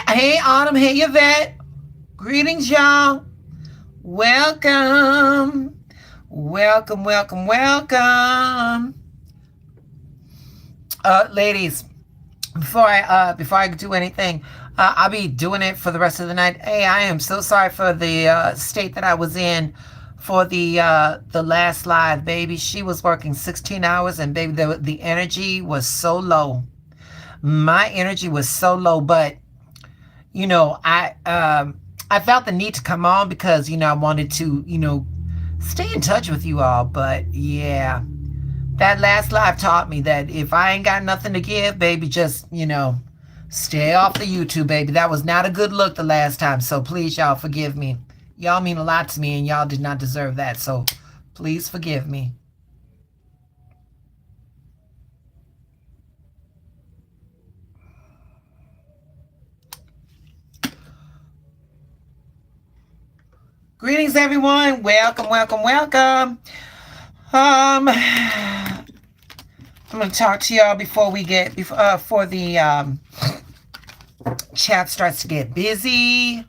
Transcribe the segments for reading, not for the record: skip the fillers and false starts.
Hey, Autumn. Hey, Yvette. Greetings, y'all. Welcome. Welcome, welcome, welcome. Ladies, before I do anything, I'll be doing it for the rest of the night. Hey, I am so sorry for the state that I was in for the last live, baby. She was working 16 hours, and baby, the energy was so low. My energy was so low, but I felt the need to come on because I wanted to stay in touch with you all. But yeah, that last live taught me that if I ain't got nothing to give, baby, just stay off the YouTube, baby. That was not a good look the last time, so please, y'all, forgive me. Y'all mean a lot to me, and y'all did not deserve that, so please forgive me. Greetings, everyone. Welcome, welcome, welcome. I'm going to talk to y'all before the chat starts to get busy.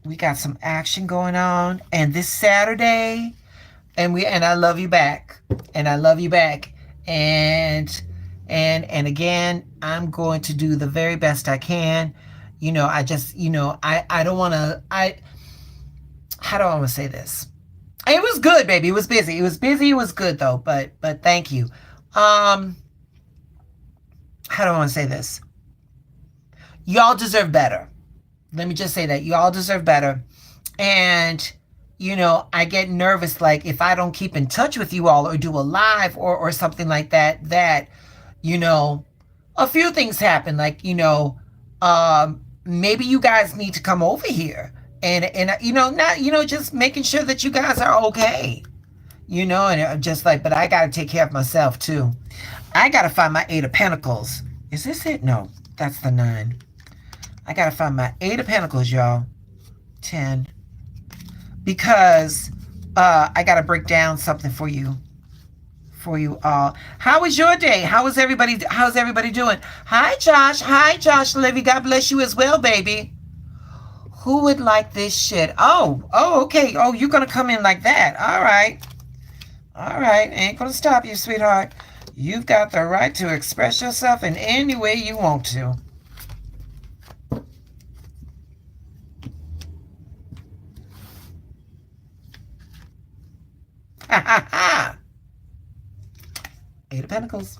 We got some action going on, and this Saturday, and I love you back, and I love you back, and again, I'm going to do the very best I can. I just, I don't want to, how do I want to say this? It was good, baby. It was busy. It was good though. But thank you. How do I want to say this? Y'all deserve better. Let me just say that y'all deserve better. And, I get nervous, like if I don't keep in touch with you all or do a live or something like that, a few things happen. Like, maybe you guys need to come over here and not, just making sure that you guys are okay, and I'm just like, but I got to take care of myself too. I got to find my 8 of Pentacles. Is this it? No, that's the 9. I got to find my 8 of Pentacles, y'all. 10. Because I got to break down something for you all. How was your day? How's everybody doing? Hi, Josh Levy. God bless you as well, baby. Who would like this shit? Oh, okay. Oh, you're gonna come in like that. All right. Ain't gonna stop you, sweetheart. You've got the right to express yourself in any way you want to. Ha ha ha. 8 of Pentacles.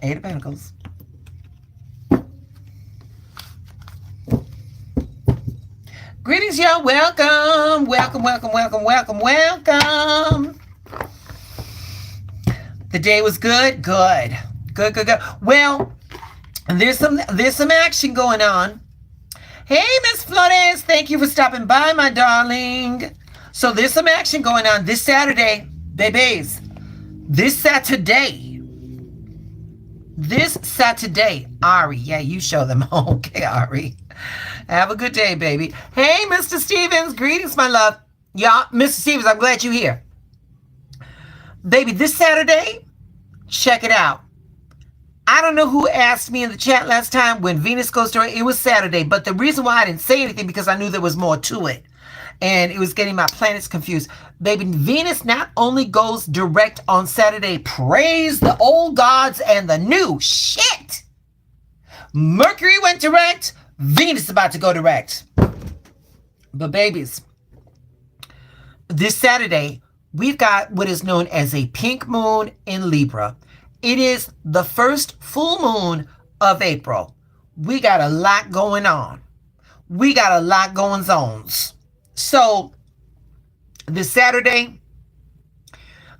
8 of Pentacles. Greetings, y'all. Welcome. Welcome. The day was good. Good. Well, there's some action going on. Hey, Miss Flores. Thank you for stopping by, my darling. So there's some action going on this Saturday, babies. This Saturday, Ari. Yeah, you show them. Okay, Ari. Have a good day, baby. Hey, Mr. Stevens. Greetings, my love. Y'all, Mr. Stevens, I'm glad you're here. Baby, this Saturday, check it out. I don't know who asked me in the chat last time when Venus goes direct. It was Saturday, but the reason why I didn't say anything because I knew there was more to it. And it was getting my planets confused. Baby, Venus not only goes direct on Saturday, praise the old gods and the new. Shit! Mercury went direct, Venus is about to go direct. But babies, this Saturday, we've got what is known as a pink moon in Libra. It is the first full moon of April. We got a lot going on. We got a lot going on. So this Saturday,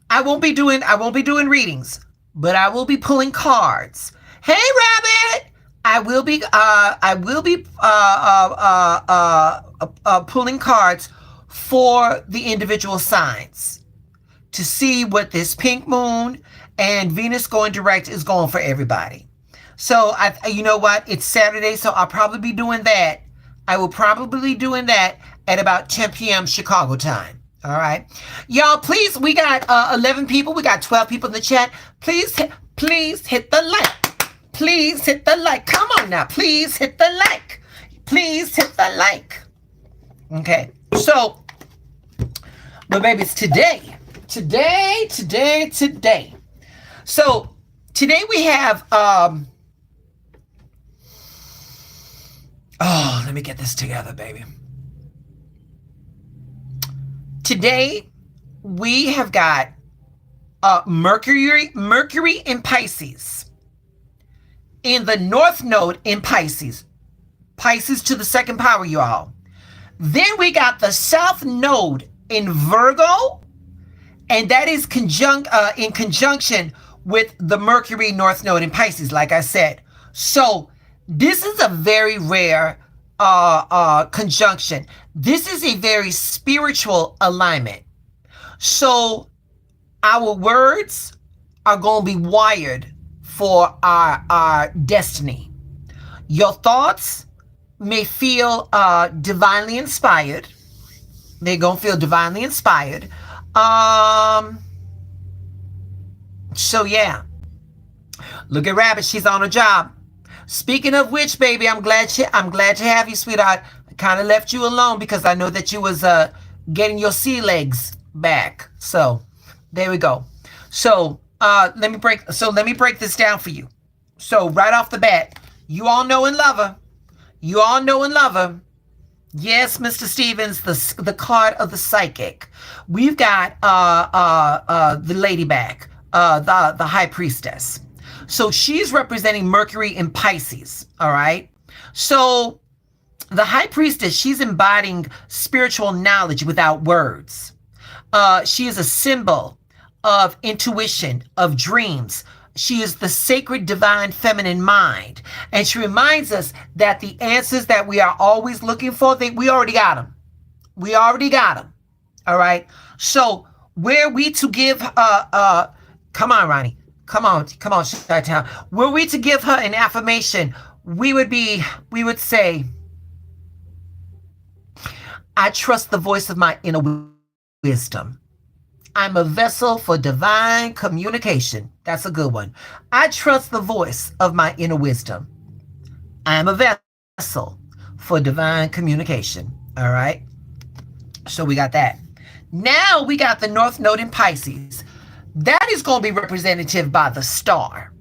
I won't be doing readings, but I will be pulling cards. Hey, Rabbit! I will be pulling cards for the individual signs to see what this pink moon and Venus going direct is going for everybody. So you know what? It's Saturday, so I'll probably be doing that. I will probably be doing that at about 10 p.m. Chicago time. All right. Y'all, please, we got 11 people. We got 12 people in the chat. Please hit the like. Please hit the like. Come on now. Please hit the like. Please hit the like. Okay. So, but baby, it's today. Today. So, today we have, let me get this together, baby. Today, we have got Mercury in Pisces. In the North Node in Pisces. Pisces to the second power, y'all. Then we got the South Node in Virgo. And that is in conjunction with the Mercury North Node in Pisces, like I said. So this is a very rare conjunction. This is a very spiritual alignment. So our words are going to be wired for our destiny. Your thoughts may feel divinely inspired. They're going to feel divinely inspired. So yeah. Look at Rabbit, she's on a job. Speaking of which, baby, I'm glad to have you, sweetheart. I kind of left you alone because I know that you was getting your sea legs back. So there we go. So let me break this down for you. So right off the bat, you all know and love her. Yes, Mr. Stevens, the card of the psychic. We've got the lady back, the high priestess. So she's representing Mercury in Pisces, all right? So the high priestess, she's embodying spiritual knowledge without words. She is a symbol of intuition, of dreams. She is the sacred divine feminine mind. And she reminds us that the answers that we are always looking for, we already got them. All right. So were we to give, come on, Ronnie. Come on, Chi-Town. Were we to give her an affirmation, we would say, I trust the voice of my inner wisdom. I'm a vessel for divine communication. That's a good one. I trust the voice of my inner wisdom. I'm a vessel for divine communication. All right. So we got that. Now we got the North Node in Pisces. That is going to be representative by the star.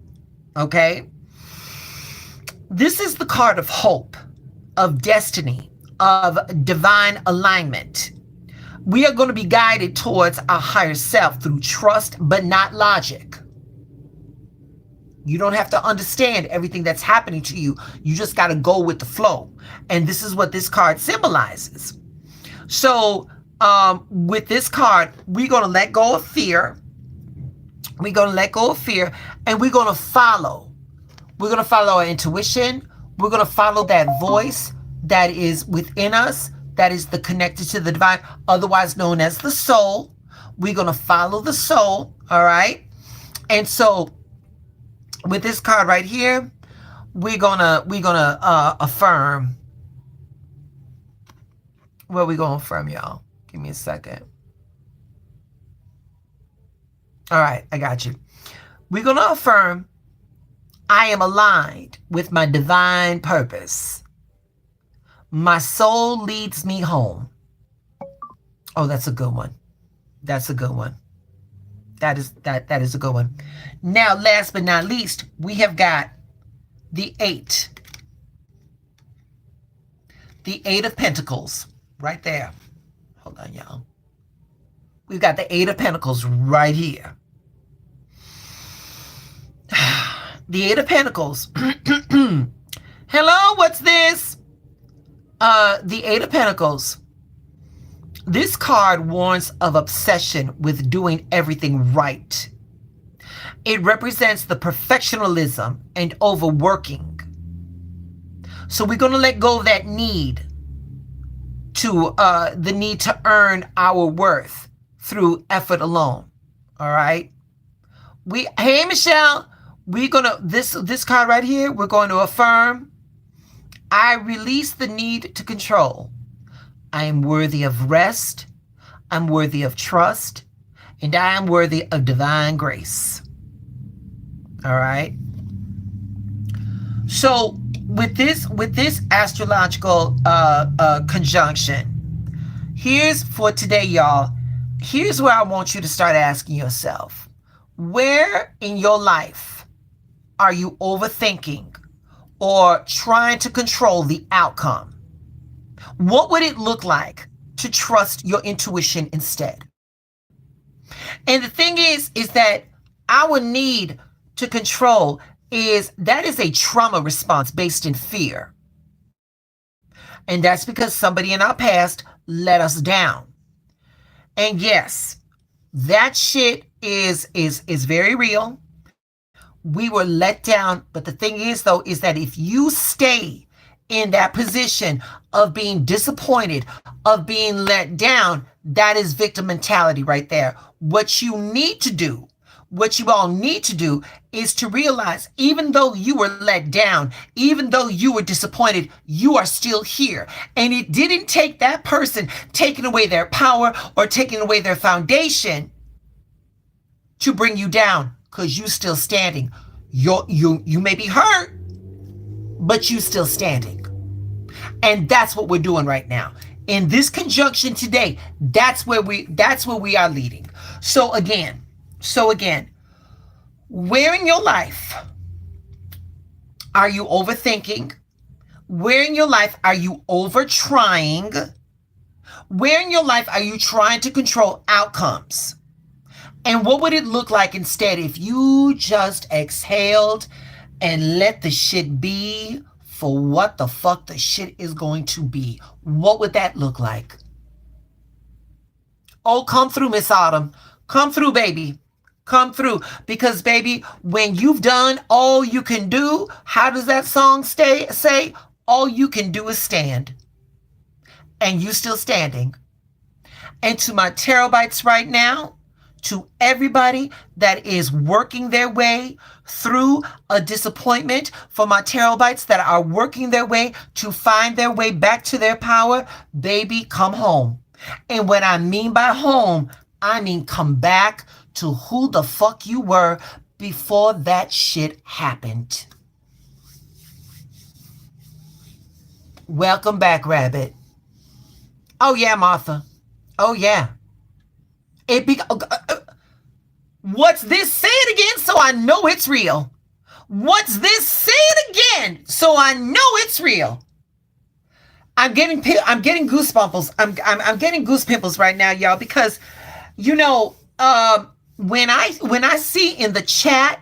Okay. This is the card of hope, of destiny, of divine alignment. We are going to be guided towards our higher self through trust, but not logic. You don't have to understand everything that's happening to you. You just got to go with the flow. And this is what this card symbolizes. So with this card, we're going to let go of fear. And we're going to follow. We're going to follow our intuition. We're going to follow that voice that is within us, that is connected to the divine, otherwise known as the soul. We're going to follow the soul, all right? And so with this card right here, we're gonna affirm. Where are we going to affirm, y'all? Give me a second. All right, I got you. We're going to affirm, I am aligned with my divine purpose. My soul leads me home. Oh, that's a good one. That is a good one. Now, last but not least, we have got the 8. The 8 of Pentacles right there. Hold on, y'all. We've got the 8 of Pentacles right here. The 8 of Pentacles. Hello, what's this? The 8 of Pentacles. This card warns of obsession with doing everything right. It represents the perfectionism and overworking. So we're going to let go of that need to the need to earn our worth through effort alone. All right. Hey Michelle, we're gonna this card right here. We're going to affirm. I release the need to control. I am worthy of rest. I'm worthy of trust, and I am worthy of divine grace. All right. So with this astrological conjunction, here's for today, y'all. Here's where I want you to start asking yourself, where in your life are you overthinking or trying to control the outcome? What would it look like to trust your intuition instead? And the thing is that our need to control is a trauma response based in fear. And that's because somebody in our past let us down. And yes, that shit is very real. We were let down, but the thing is though, is that if you stay in that position of being disappointed, of being let down, that is victim mentality right there. What you need to do, what you all need to do is to realize, even though you were let down, even though you were disappointed, you are still here. And it didn't take that person taking away their power or taking away their foundation to bring you down, because you still standing. You may be hurt, but you still standing. And that's what we're doing right now. In this conjunction today, that's where we are leading. So again, where in your life are you overthinking? Where in your life are you over trying? Where in your life are you trying to control outcomes? And what would it look like instead if you just exhaled and let the shit be for what the fuck the shit is going to be? What would that look like? Oh, come through, Miss Autumn. Come through, baby. Come through. Because, baby, when you've done all you can do, how does that song say? All you can do is stand. And you still standing. And to my terabytes right now, to everybody that is working their way through a disappointment, for my terabytes that are working their way to find their way back to their power, baby, come home. And what I mean by home, I mean come back to who the fuck you were before that shit happened. Welcome back, Rabbit. Oh yeah, Martha. Oh yeah. What's this? Say it again so I know it's real. What's this? Say it again so I know it's real. I'm getting goosebumps. I'm getting goose pimples right now, y'all, because you know, when I see in the chat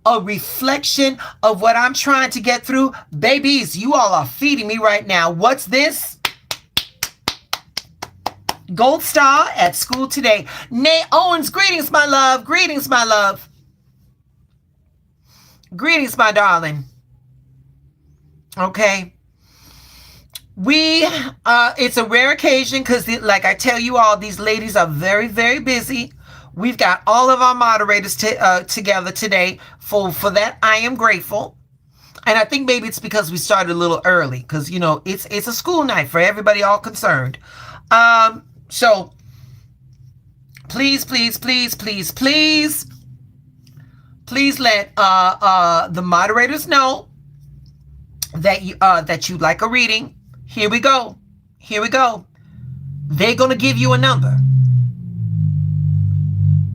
a reflection of what I'm trying to get through, babies, you all are feeding me right now. What's this? Gold star at school today. Nay Owens, greetings, my love. Greetings, my love. Greetings, my darling. Okay. It's a rare occasion because, like I tell you all, these ladies are very, very busy. We've got all of our moderators together today. For that, I am grateful. And I think maybe it's because we started a little early because, you know, it's a school night for everybody all concerned. So please let the moderators know that you like a reading. Here we go. They're gonna give you a number.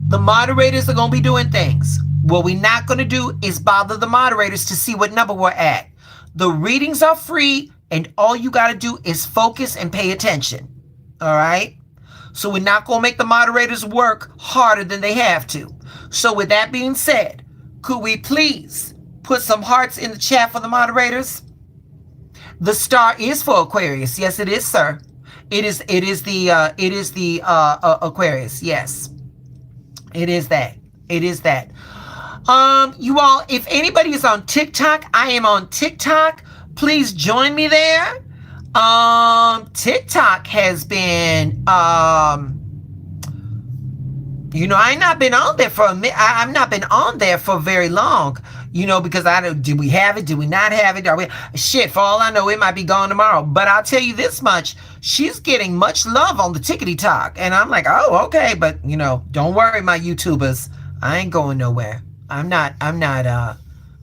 The moderators are gonna be doing things. What we're not gonna do is bother the moderators to see what number we're at. The readings are free, and all you gotta do is focus and pay attention. All right? So we're not going to make the moderators work harder than they have to. So with that being said, could we please put some hearts in the chat for the moderators? The star is for Aquarius. Yes, it is, sir. It is the Aquarius. Yes. It is that. You all, if anybody is on TikTok, I am on TikTok. Please join me there. TikTok has been, you know, I've not been on there for a minute. I've not been on there for very long, you know, because did we have it? Did we not have it? Shit, for all I know, it might be gone tomorrow. But I'll tell you this much, she's getting much love on the Tickety Talk. And I'm like, oh, okay. But, you know, don't worry, my YouTubers. I ain't going nowhere. I'm not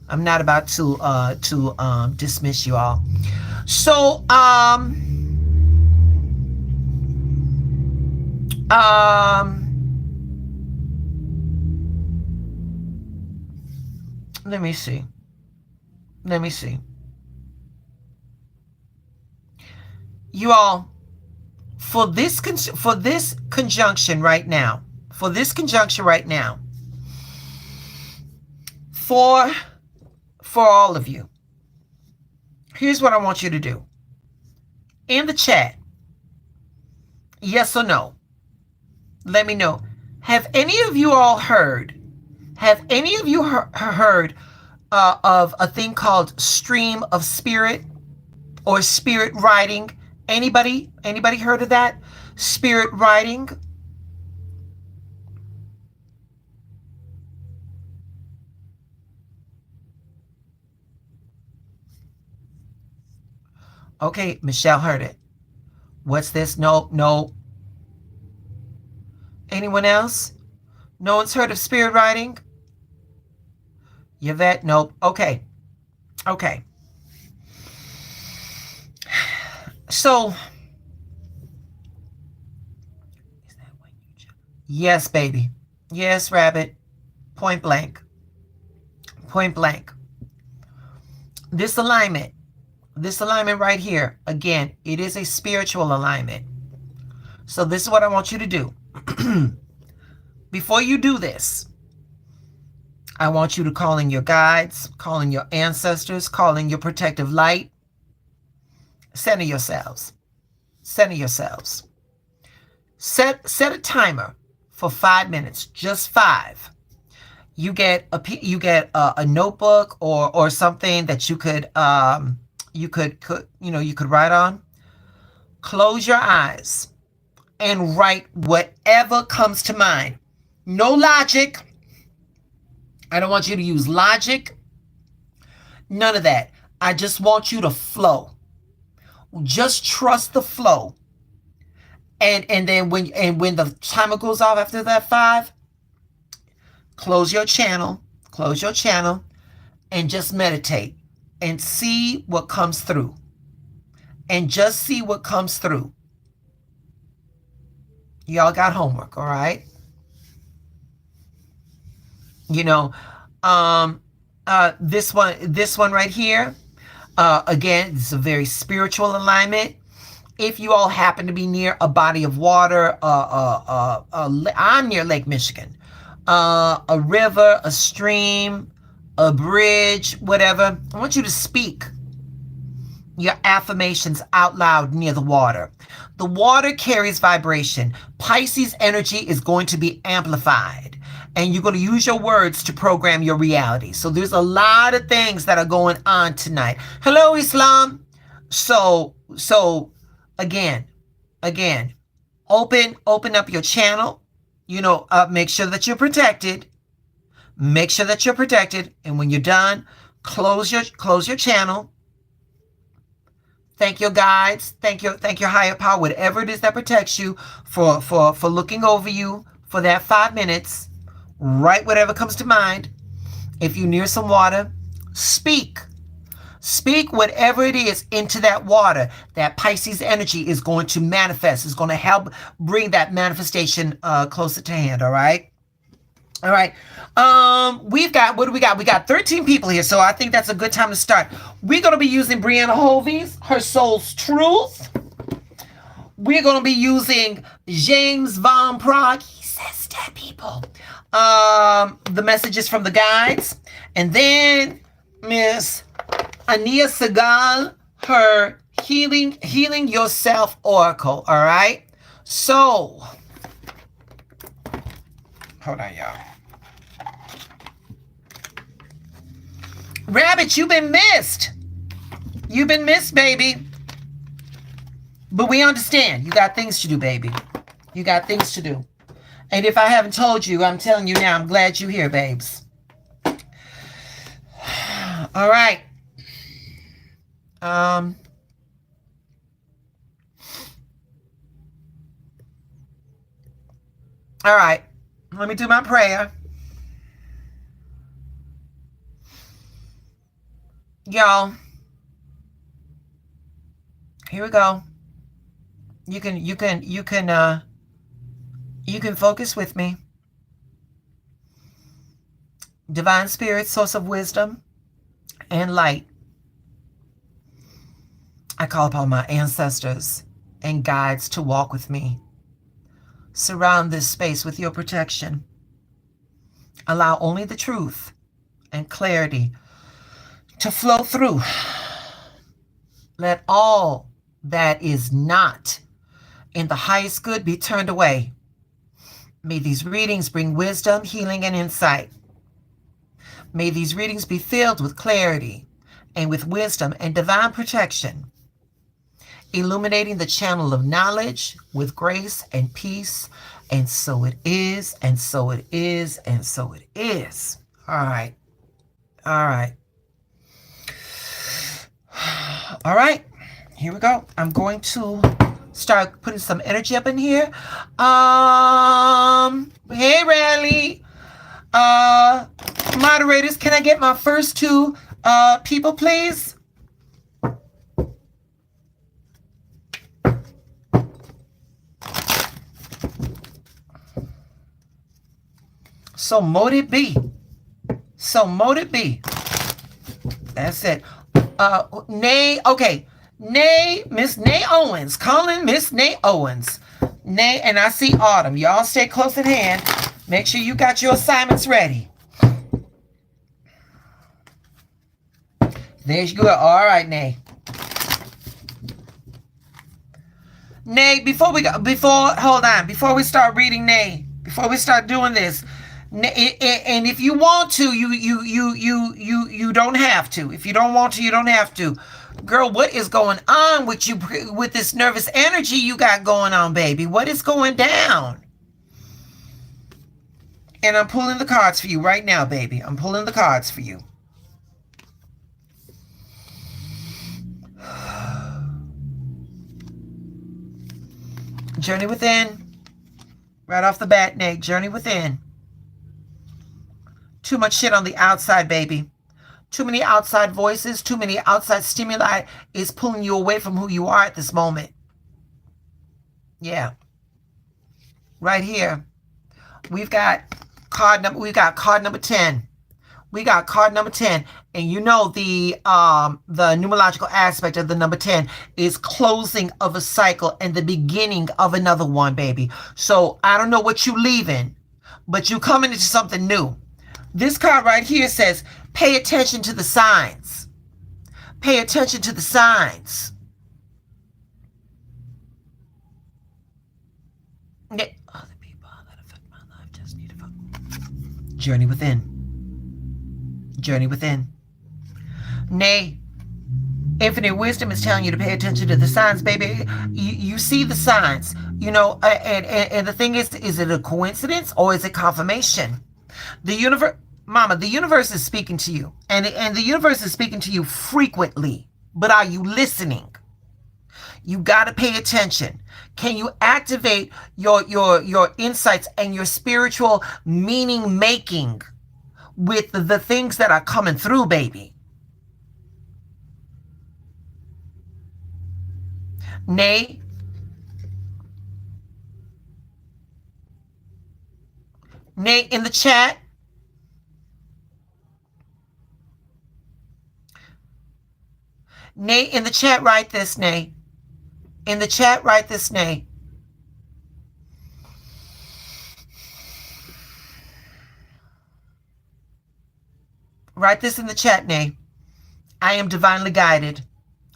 I'm not about to dismiss you all. So let me see. Let me see. You all, for this conjunction right now, for all of you, here's what I want you to do. In the chat, yes or no, let me know. Have any of you all heard? Have any of you heard of a thing called stream of spirit or spirit writing? Anybody heard of that? Spirit writing? Okay, Michelle heard it. What's this? No. Anyone else? No one's heard of spirit writing? Yvette? Nope. Okay. So, yes, baby. Yes, rabbit. Point blank. This alignment right here, again, it is a spiritual alignment. So this is what I want you to do. Before you do this, I want you to call in your guides, call in your ancestors, call in your protective light. Center yourselves. Set a timer for 5 minutes, just 5. You get a notebook or something that you could write on. Close your eyes and write whatever comes to mind. No logic. I don't want you to use logic. None of that. I just want you to flow. Just trust the flow. And then when the timer goes off after that 5, close your channel, and just meditate and see what comes through. Y'all got homework, all right? This one right here, again, it's a very spiritual alignment. If you all happen to be near a body of water, I'm near Lake Michigan, a river, a stream, a bridge, whatever, I want you to speak your affirmations out loud near the water. The water carries vibration. Pisces energy is going to be amplified, and you're going to use your words to program your reality. So there's a lot of things that are going on tonight. Hello, Islam. So again, open up your channel. Make sure that you're protected. And when you're done, close your channel. Thank your guides. Thank your higher power, whatever it is that protects you, for looking over you for that 5 minutes. Write whatever comes to mind. If you're near some water, speak whatever it is into that water. That Pisces energy is going to manifest. It's going to help bring that manifestation closer to hand. All right. What do we got? We got 13 people here, so I think that's a good time to start. We're going to be using Brianna Hovey's Her Soul's Truth. We're going to be using James Van Praagh. He says dead people. The messages from the guides. And then Miss Ania Segal, her Healing Yourself Oracle. All right. So, hold on, y'all. Rabbit, you've been missed. You've been missed, baby. But we understand. You got things to do, baby. You got things to do. And if I haven't told you, I'm telling you now, I'm glad you're here, babes. All right. All right. Let me do my prayer. Y'all, here we go. You can focus with me. Divine Spirit, source of wisdom and light. I call upon my ancestors and guides to walk with me. Surround this space with your protection. Allow only the truth and clarity to flow through. Let all that is not in the highest good be turned away. May these readings bring wisdom, healing, and insight. May these readings be filled with clarity and with wisdom and divine protection, illuminating the channel of knowledge with grace and peace. And so it is, and so it is, and so it is. All right. All right. All right. Here we go. I'm going to start putting some energy up in here. Hey, Rally. Moderators, can I get my first two people, please? So mote it be. So mote it be. That's it. Nay, okay. Nay, Miss Nay Owens. Calling Miss Nay Owens. Nay, and I see Autumn. Y'all stay close at hand. Make sure you got your assignments ready. There you go. All right, Nay. Nay, before we start reading Nay, before we start doing this, and if you want to, you don't have to. If you don't want to, you don't have to. Girl, what is going on with you, with this nervous energy you got going on, baby? What is going down? And I'm pulling the cards for you right now, baby. I'm pulling the cards for you. Journey within. Right off the bat, Nate. Journey within. Too much shit on the outside, baby. Too many outside voices, too many outside stimuli is pulling you away from who you are at this moment. Yeah. Right here. We've got card number 10. We got card number 10. And you know the numerological aspect of the number 10 is closing of a cycle and the beginning of another one, baby. So I don't know what you leaving, but you coming into something new. This card right here says, pay attention to the signs. Pay attention to the signs. Other people that affect my life just need to focus. Journey within. Journey within. Nay, infinite wisdom is telling you to pay attention to the signs, baby. You see the signs, you know, and the thing is it a coincidence or is it confirmation? The universe, Mama, the universe is speaking to you, and the universe is speaking to you frequently. But are you listening? You got to pay attention. Can you activate your insights and your spiritual meaning making with the things that are coming through, baby? Nay. Nay, in the chat. Nay, in the chat, write this, Nay. In the chat, write this, Nay. Write this in the chat, Nay. I am divinely guided,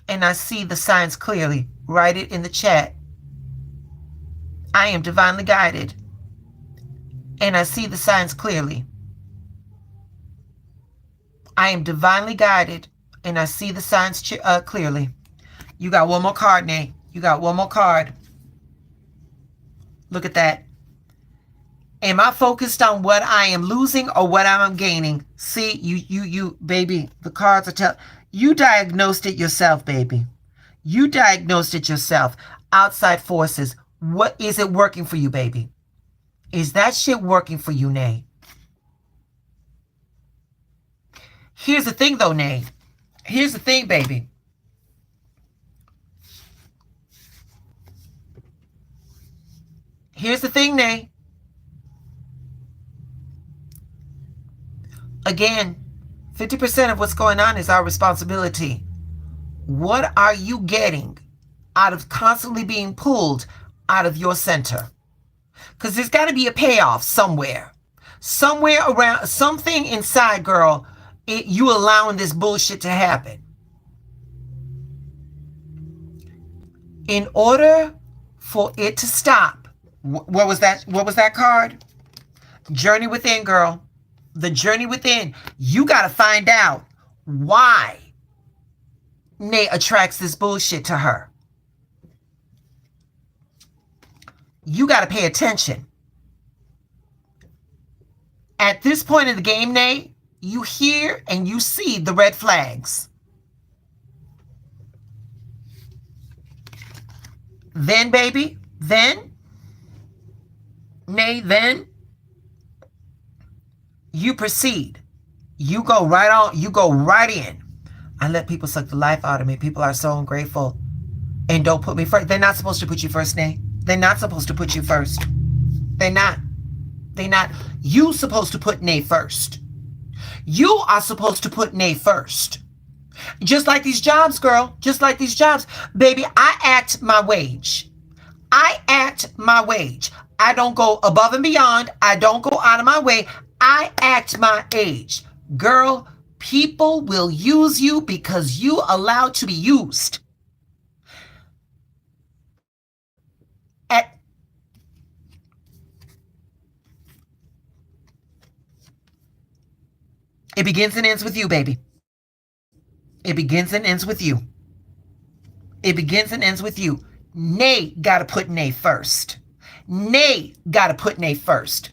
and I see the signs clearly. Write it in the chat. I am divinely guided, and I see the signs clearly. I am divinely guided, and I see the signs clearly. You got one more card, Nay. You got one more card. Look at that. Am I focused on what I am losing or what I'm gaining? See, you, baby, the cards are telling you diagnosed it yourself, baby. You diagnosed it yourself. Outside forces. What is it working for you, baby? Is that shit working for you, Nay? Here's the thing, though, Nay. Here's the thing, baby. Here's the thing, Nay. Again, 50% of what's going on is our responsibility. What are you getting out of constantly being pulled out of your center? Because there's got to be a payoff somewhere. Somewhere around, something inside, girl, you allowing this bullshit to happen. In order for it to stop, what was that? What was that card? Journey within, girl. The journey within. You got to find out why Nay attracts this bullshit to her. You got to pay attention. At this point in the game, Nay, you hear and you see the red flags. Then, baby, then, Nay, then, you proceed. You go right on. You go right in. I let people suck the life out of me. People are so ungrateful and don't put me first. They're not supposed to put you first, Nay. They're not supposed to put you first. They're not. They're not. You supposed to put Nay first. You are supposed to put Nay first. Just like these jobs, girl. Just like these jobs. Baby, I act my wage. I act my wage. I don't go above and beyond. I don't go out of my way. I act my age. Girl, people will use you because you allowed to be used. It begins and ends with you, baby. It begins and ends with you. It begins and ends with you. Nay got to put Nay first. Nay got to put Nay first.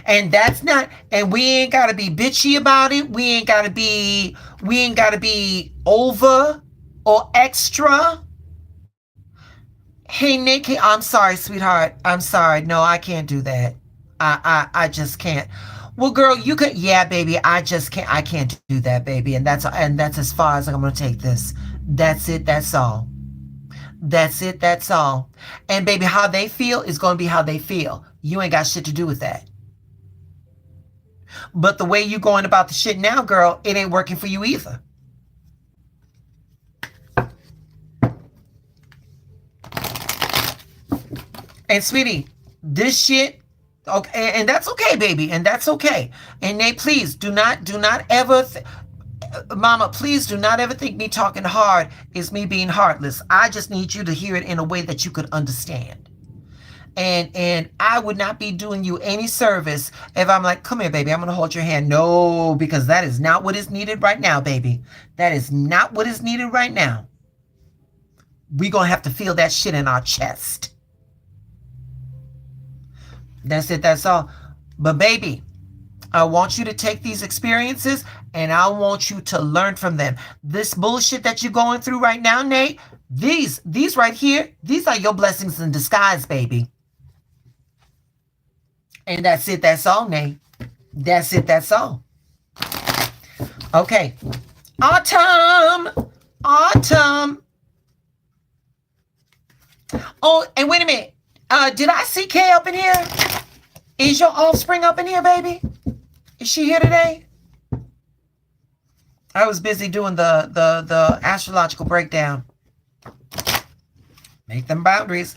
And that's not, and we ain't got to be bitchy about it. We ain't got to be over or extra. Hey, Nick, I'm sorry, sweetheart. I'm sorry. No, I can't do that. I just can't. Well, girl, you could, yeah, baby, I can't do that, baby. And that's as far as I'm going to take this. That's it. That's all. That's it. That's all. And baby, how they feel is going to be how they feel. You ain't got shit to do with that. But the way you going about the shit now, girl, it ain't working for you either. And sweetie, this shit, okay, and that's okay, baby, and that's okay. And Nate, please do not ever, Mama, please do not ever think me talking hard is me being heartless. I just need you to hear it in a way that you could understand. And I would not be doing you any service if I'm like, come here, baby, I'm going to hold your hand. No, because that is not what is needed right now, baby. That is not what is needed right now. We're going to have to feel that shit in our chest. That's it. That's all. But baby, I want you to take these experiences and I want you to learn from them. This bullshit that you're going through right now, Nate, these right here, these are your blessings in disguise, baby. And that's it. That's all, Nate. That's it. That's all. Okay. Autumn. Autumn. Oh, and wait a minute. Did I see Kay up in here? Is your offspring up in here, baby? Is she here today? I was busy doing the astrological breakdown. Make them boundaries.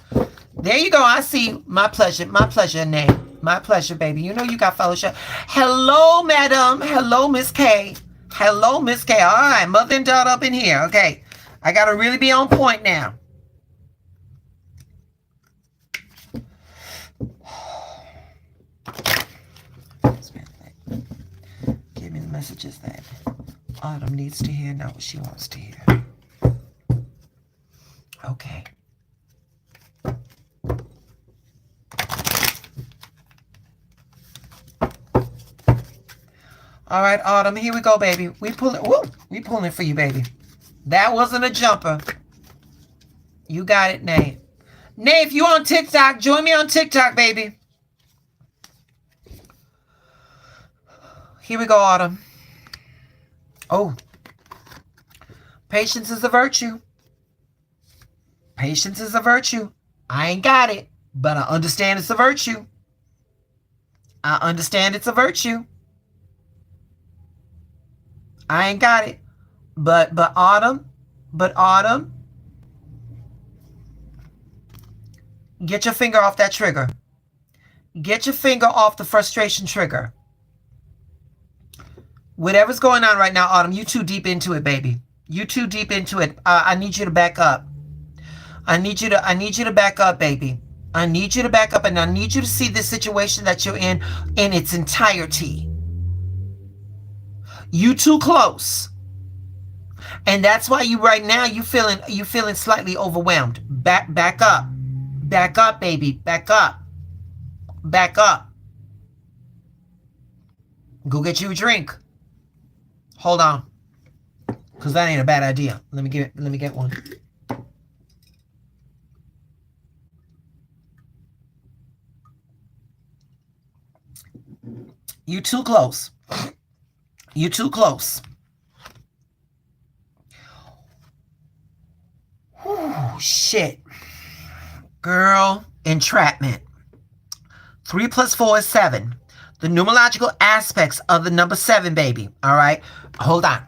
There you go. I see. My pleasure. My pleasure, Nay. My pleasure, baby. You know you got fellowship. Hello, madam. Hello, Miss K. Hello, Miss K. All right, mother and daughter up in here. Okay. I got to really be on point now. Give me the messages that Autumn needs to hear, not what she wants to hear. Okay. All right, Autumn, here we go, baby. We pulling for you, baby. That wasn't a jumper. You got it, Nay. Nay, if you on TikTok, join me on TikTok, baby. Here we go, Autumn. Oh. Patience is a virtue. Patience is a virtue. I ain't got it, but I understand it's a virtue. I understand it's a virtue. I ain't got it. But Autumn, get your finger off that trigger. Get your finger off the frustration trigger. Whatever's going on right now, Autumn, you too deep into it, baby. You too deep into it. I need you to back up. I need you to back up, baby. I need you to back up, and I need you to see this situation that you're in its entirety. You too close. And that's why right now you feeling slightly overwhelmed. Back up. Back up, baby. Back up. Back up. Go get you a drink. Hold on. Cause that ain't a bad idea. Let me get one. You too close. You too close. Whew, shit. Girl, entrapment. 3 + 4 is 7. The numerological aspects of the number 7, baby. All right? Hold on.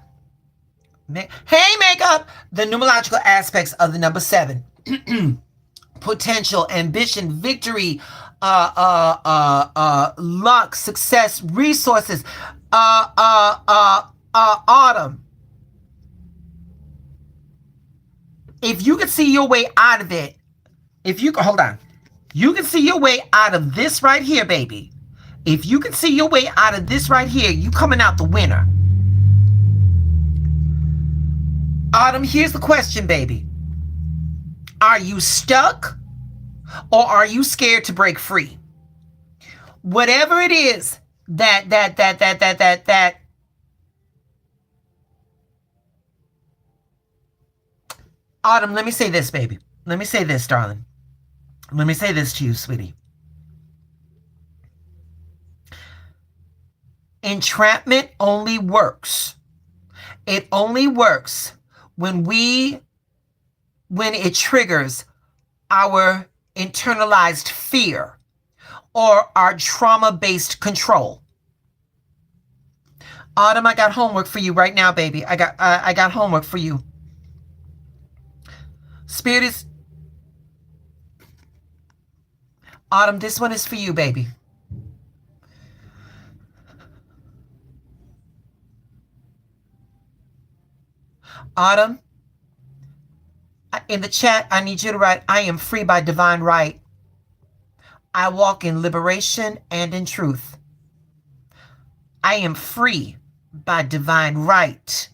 Hey, makeup! The numerological aspects of the number 7. Potential, ambition, victory, luck, success, resources, autumn. If you can see your way out of it, hold on. You can see your way out of this right here, baby. If you can see your way out of this right here, you coming out the winner. Autumn, here's the question, baby. Are you stuck or are you scared to break free? Whatever it is that Autumn, let me say this, baby. Let me say this, darling. Let me say this to you, sweetie. Entrapment only works. It only works when it triggers our internalized fear or our trauma-based control. Autumn, I got homework for you right now, baby. I got homework for you. Spirit is... Autumn, this one is for you, baby. Autumn, in the chat, I need you to write, I am free by divine right. I walk in liberation and in truth. I am free by divine right.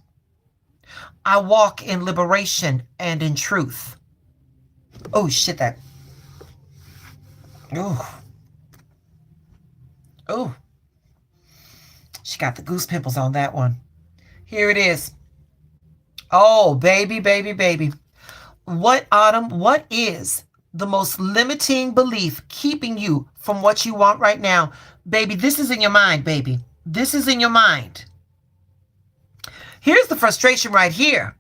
I walk in liberation and in truth. Oh, shit, that. Oh. Oh. She got the goose pimples on that one. Here it is. Oh, baby, baby, baby. What, Autumn, what is the most limiting belief keeping you from what you want right now? Baby, this is in your mind, baby. This is in your mind. Here's the frustration right here.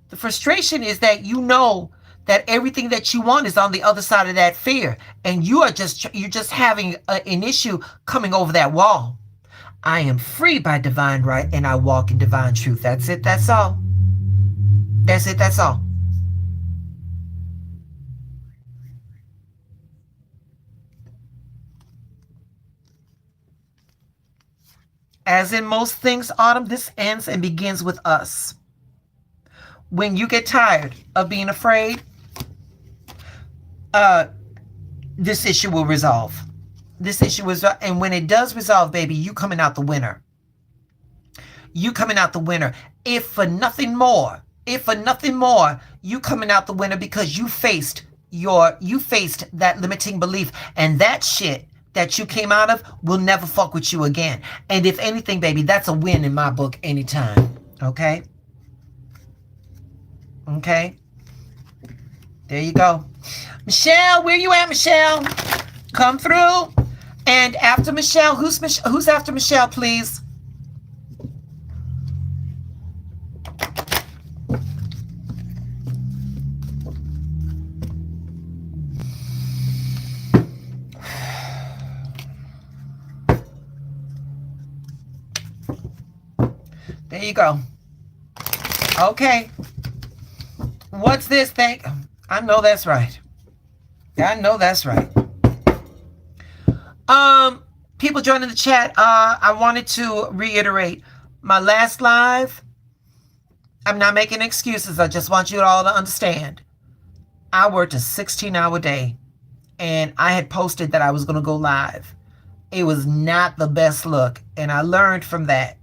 The frustration is that you know that everything that you want is on the other side of that fear. And you're just having an issue coming over that wall. I am free by divine right and I walk in divine truth. That's it. That's all. That's it. That's all. As in most things, Autumn, this ends and begins with us. When you get tired of being afraid, this issue will resolve. This issue is, and when it does resolve, baby, you coming out the winner. You coming out the winner. If for nothing more, you coming out the winner because you faced that limiting belief, and that shit that you came out of will never fuck with you again. And if anything, baby, that's a win in my book anytime. Okay? Okay? There you go. Michelle, where you at, Michelle? Come through. And after Michelle, who's after Michelle, please? There you go. Okay. What's this thing? I know that's right. I know that's right. People joining the chat, I wanted to reiterate my last live. I'm not making excuses. I just want you all to understand. I worked a 16-hour day, and I had posted that I was going to go live. It was not the best look, and I learned from that.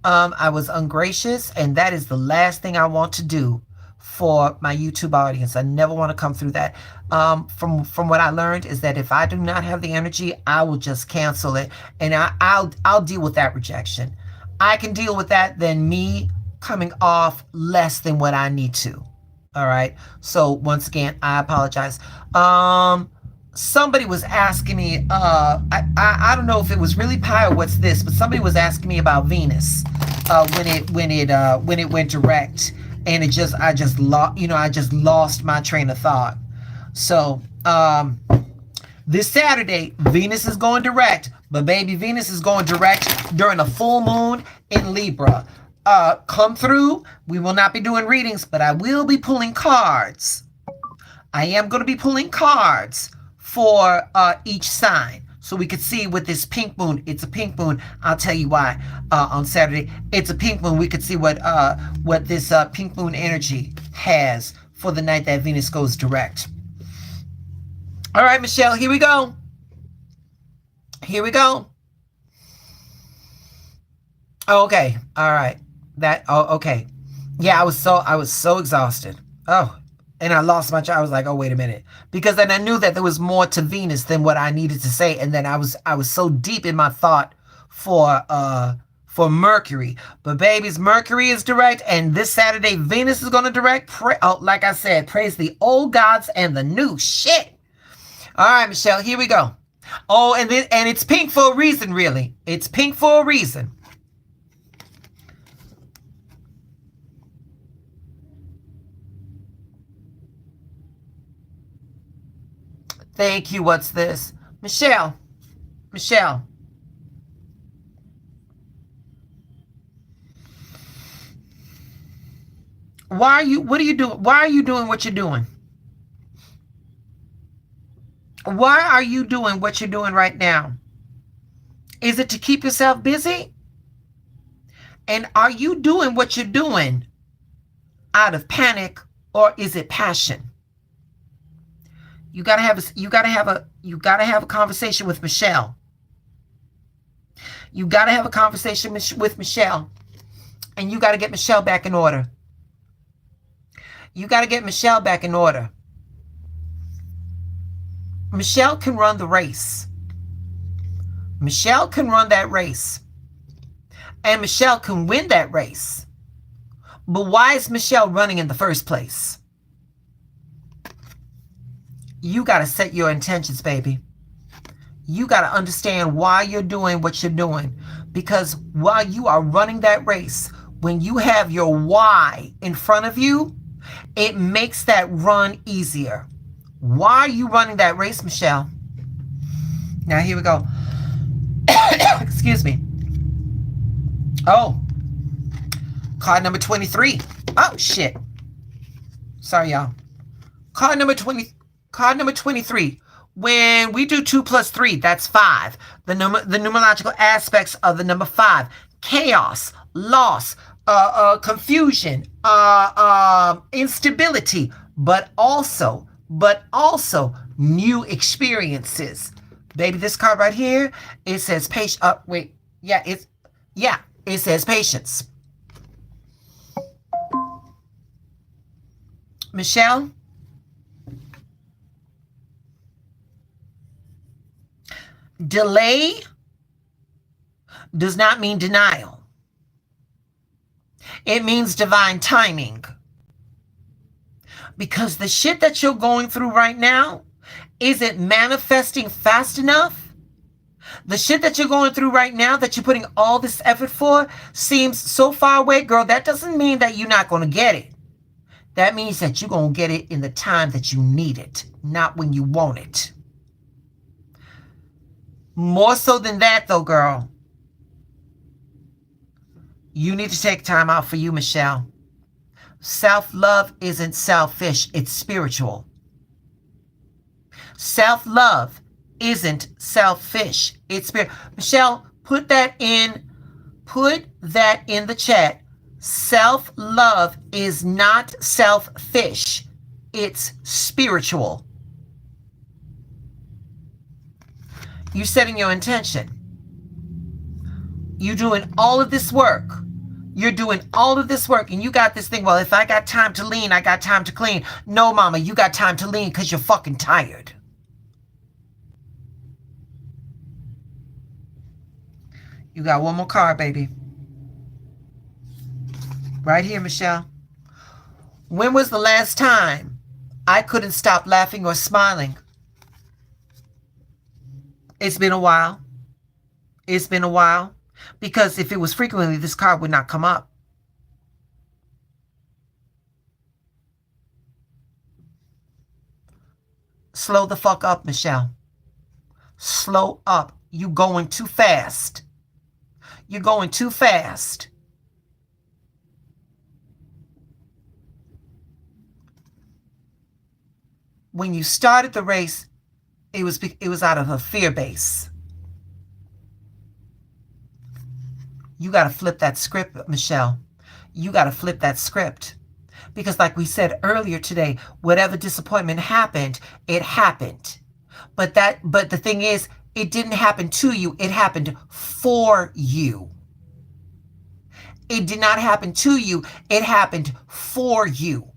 I was ungracious, and that is the last thing I want to do for my YouTube audience. I never want to come through that. From what I learned is that if I do not have the energy, I will just cancel it, and I'll deal with that rejection. I can deal with that than me coming off less than what I need to. All right. So once again, I apologize. Somebody was asking me, I don't know if it was really Pie or what's this, but somebody was asking me about Venus, when it went direct, and I just lost my train of thought. So, this Saturday, Venus is going direct, but baby, Venus is going direct during a full moon in Libra. Come through. We will not be doing readings, but I will be pulling cards. I am going to be pulling cards for each sign, so we could see with this pink moon. It's a pink moon. I'll tell you why. On Saturday, it's a pink moon. We could see what this pink moon energy has for the night that Venus goes direct. All right, Michelle. Here we go. Here we go. Okay. All right. Okay. Yeah, I was so exhausted. Oh. And I lost my track. I was like, oh, wait a minute. Because then I knew that there was more to Venus than what I needed to say. And then I was so deep in my thought for Mercury. But babies, Mercury is direct. And this Saturday, Venus is going to direct. Like I said, praise the old gods and the new shit. All right, Michelle, here we go. Oh, and it's pink for a reason, really. It's pink for a reason. Thank you. What's this? Michelle. What are you doing? Why are you doing what you're doing? Why are you doing what you're doing right now? Is it to keep yourself busy? And are you doing what you're doing out of panic, or is it passion? You gotta have a conversation with Michelle. You gotta have a conversation with Michelle, and you gotta get Michelle back in order. You gotta get Michelle back in order. Michelle can run the race. Michelle can run that race, and Michelle can win that race. But why is Michelle running in the first place? You got to set your intentions, baby. You got to understand why you're doing what you're doing. Because while you are running that race, when you have your why in front of you, it makes that run easier. Why are you running that race, Michelle? Now, here we go. Excuse me. Oh. Card number 23. Oh, shit. Sorry, y'all. Card number 23. When we do 2 plus 3, that's 5. The numerological aspects of the number 5: chaos, loss, confusion, instability, but also new experiences. Baby, this card right here, it says patience. It says patience. Michelle, delay does not mean denial. It means divine timing. Because the shit that you're going through right now isn't manifesting fast enough. The shit that you're going through right now that you're putting all this effort for seems so far away, girl. That doesn't mean that you're not going to get it. That means that you're going to get it in the time that you need it, not when you want it. More so than that, though, girl. You need to take time out for you, Michelle. Self-love isn't selfish, it's spiritual. Self-love isn't selfish, it's spiritual. Michelle, put that in the chat. Self-love is not selfish, it's spiritual. You setting your intention. You doing all of this work. You're doing all of this work and you got this thing, well, if I got time to lean, I got time to clean. No, mama, you got time to lean because you're fucking tired. You got one more card, baby. Right here, Michelle. When was the last time I couldn't stop laughing or smiling? It's been a while. It's been a while. Because if it was frequently, this card would not come up. Slow the fuck up, Michelle. Slow up. You going too fast. You're going too fast. When you started the race, it was out of a fear base. You got to flip that script, Michelle. You got to flip that script. Because like we said earlier today, whatever disappointment happened, it happened. But the thing is, it didn't happen to you. It happened for you. It did not happen to you. It happened for you.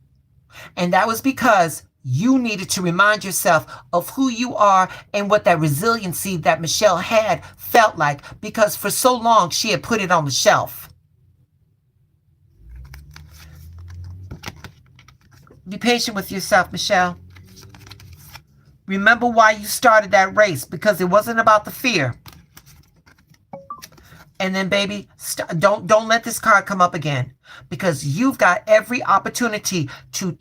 And that was because you needed to remind yourself of who you are and what that resiliency that Michelle had felt like, because for so long she had put it on the shelf. Be patient with yourself, Michelle. Remember why you started that race, because it wasn't about the fear. And then, baby, don't let this card come up again, because you've got every opportunity to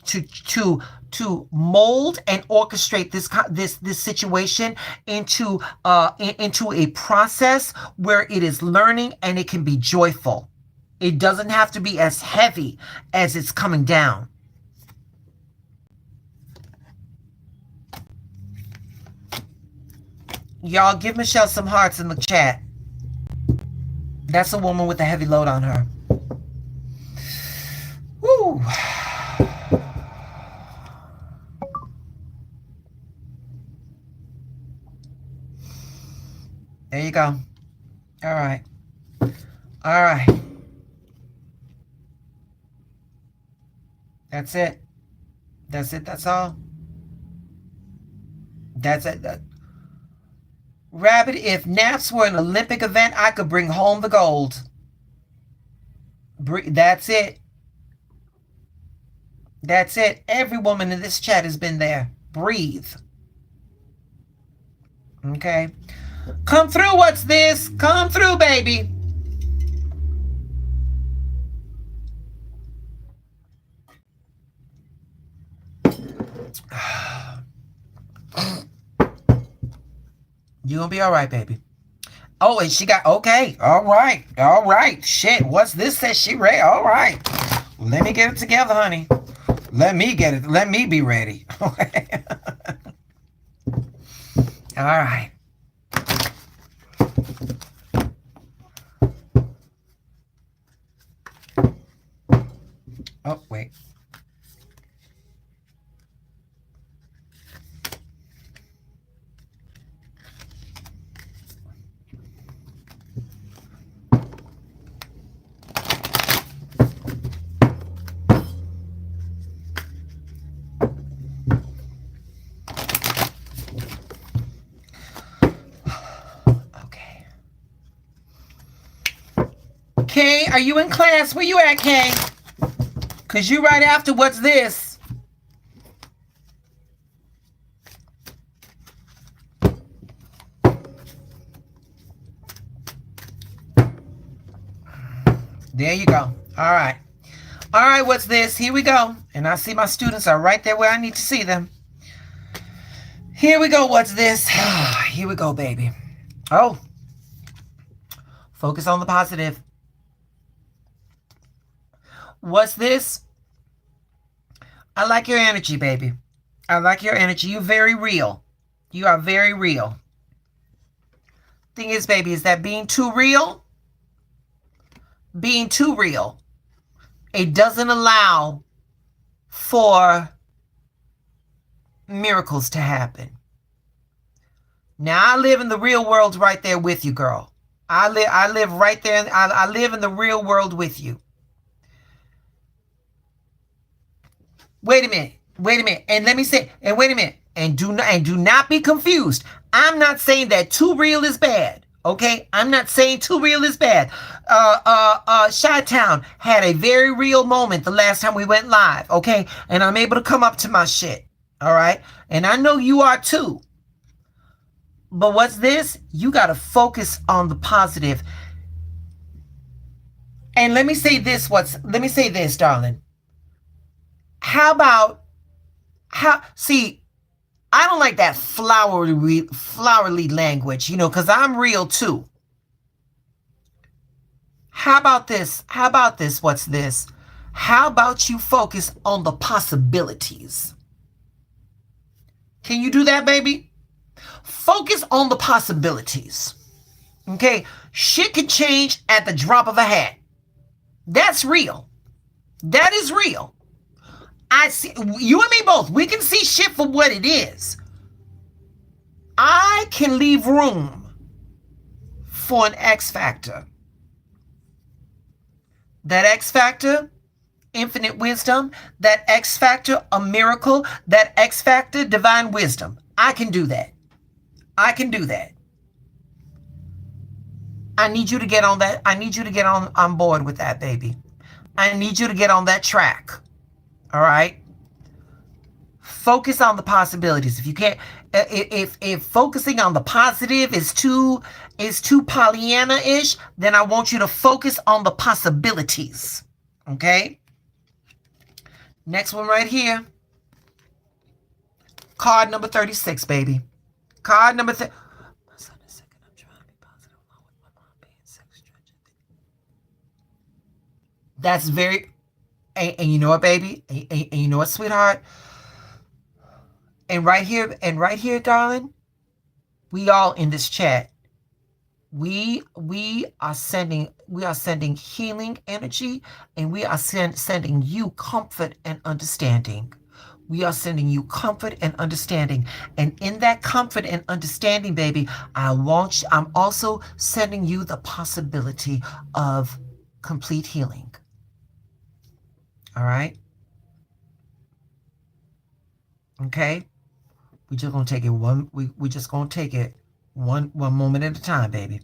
mold and orchestrate this situation into a process where it is learning and it can be joyful. It doesn't have to be as heavy as it's coming down. Y'all give Michelle some hearts in the chat. That's a woman with a heavy load on her. Woo. There you go. All right. All right. That's it. That's it. That's all. That's it. Rabbit, if naps were an Olympic event, I could bring home the gold. That's it. That's it. Every woman in this chat has been there. Breathe. Okay. Come through, what's this? Come through, baby. You gonna be all right, baby. Oh, and she got, okay. All right. All right. Shit, what's this that she read? All right. Let me get it together, honey. Let me get it. Let me be ready. All right. Oh, wait. Kay, are you in class? Where you at, Kay? Because you right after what's this? There you go. All right. All right, what's this? Here we go. And I see my students are right there where I need to see them. Here we go. What's this? Here we go, baby. Oh. Focus on the positive. What's this? I like your energy, baby. I like your energy. You're very real. You are very real. Thing is, baby, is that being too real, it doesn't allow for miracles to happen. Now I live in the real world right there with you, girl. I live right there. I live in the real world with you. Wait a minute. Wait a minute. And let me say, and wait a minute. And do not be confused. I'm not saying that too real is bad. Okay? I'm not saying too real is bad. Chi-Town had a very real moment the last time we went live. Okay? And I'm able to come up to my shit. All right? And I know you are too. But what's this? You got to focus on the positive. And let me say this, darling. See, I don't like that flowery language, because I'm real too. How about this? What's this? How about you focus on the possibilities? Can you do that, baby? Focus on the possibilities. Okay? Shit can change at the drop of a hat. That's real. That is real. I see you and me both. We can see shit for what it is. I can leave room for an X factor. That X factor, infinite wisdom. That X factor, a miracle. That X factor, divine wisdom. I can do that. I can do that. I need you to get on that. I need you to get on board with that, baby. I need you to get on that track. All right? Focus on the possibilities. If you can't, if focusing on the positive is too Pollyanna-ish, then I want you to focus on the possibilities. Okay? Next one right here. Card number 36, baby. Card number My son is sick and I'm trying to be positive along with my mom being sick. That's very, and you know what, baby? And you know what, sweetheart? And right here, darling, we all in this chat, we are sending healing energy, and we are sending you comfort and understanding. We are sending you comfort and understanding. And in that comfort and understanding, baby, I'm also sending you the possibility of complete healing. All right? Okay? We're just gonna take it one moment at a time, baby.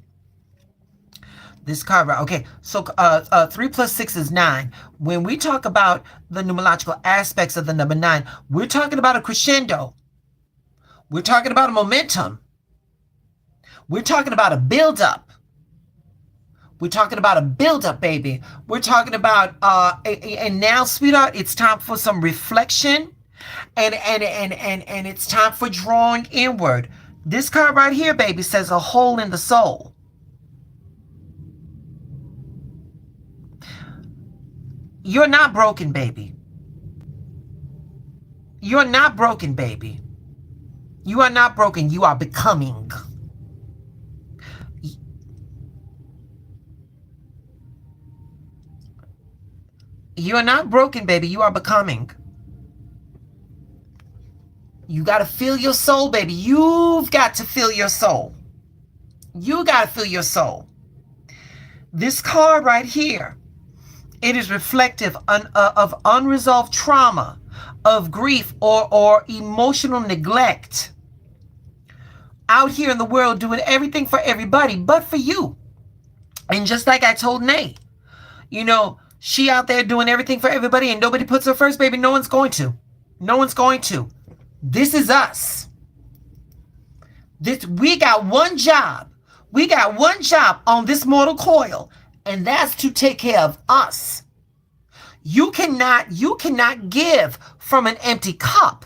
This card, right? Okay, so 3 plus 6 is 9. When we talk about the numerological aspects of the number 9, we're talking about a crescendo. We're talking about a momentum. We're talking about a build-up. We're talking about a build-up, baby. We're talking about and now, sweetheart, it's time for some reflection, and it's time for drawing inward. This card right here, baby, says a hole in the soul. You're not broken, baby. You're not broken, baby. You are not broken. You are becoming. You are not broken, baby. You are becoming. You got to feel your soul, baby. You've got to feel your soul. You got to feel your soul. This card right here, it is reflective of unresolved trauma, of grief, or emotional neglect. Out here in the world doing everything for everybody but for you. And just like I told Nate, she out there doing everything for everybody and nobody puts her first, baby. No one's going to. No one's going to. This is us. We got one job. We got one job on this mortal coil, and that's to take care of us. You cannot give from an empty cup.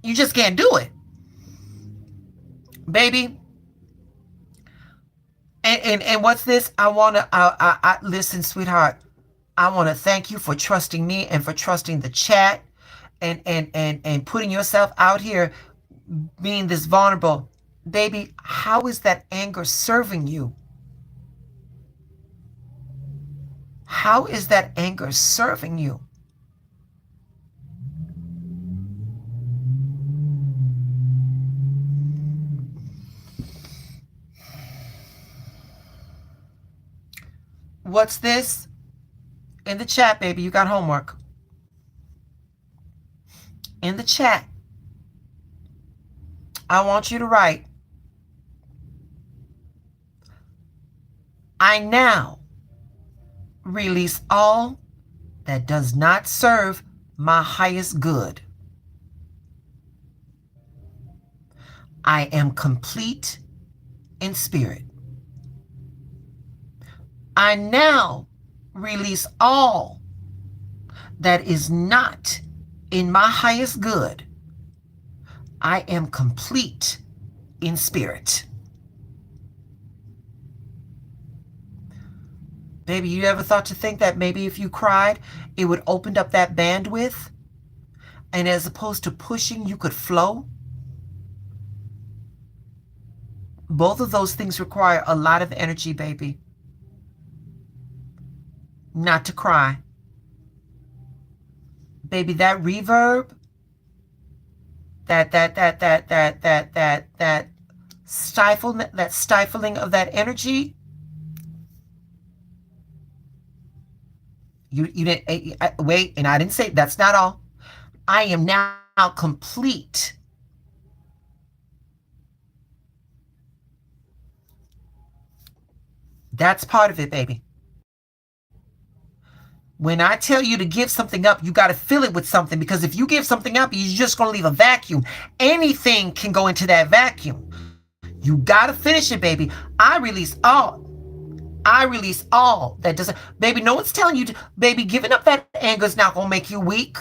You just can't do it. Baby. And what's this? I listen, sweetheart. I want to thank you for trusting me and for trusting the chat and putting yourself out here being this vulnerable. Baby, how is that anger serving you? How is that anger serving you? What's this? In the chat, baby, you got homework. In the chat, I want you to write, I now release all that does not serve my highest good. I am complete in spirit. I now release all that is not in my highest good. I am complete in spirit. Baby, you ever thought to think that maybe if you cried, it would open up that bandwidth? And as opposed to pushing, you could flow? Both of those things require a lot of energy, baby. Not to cry. Baby, that reverb, that stifling of that energy, you didn't wait, and I didn't say that's not all. I am now complete. That's part of it, baby. When I tell you to give something up, you got to fill it with something, because if you give something up, you're just going to leave a vacuum. Anything can go into that vacuum. You got to finish it, baby. I release all that doesn't. Baby, no one's telling you to, baby, giving up that anger is not going to make you weak.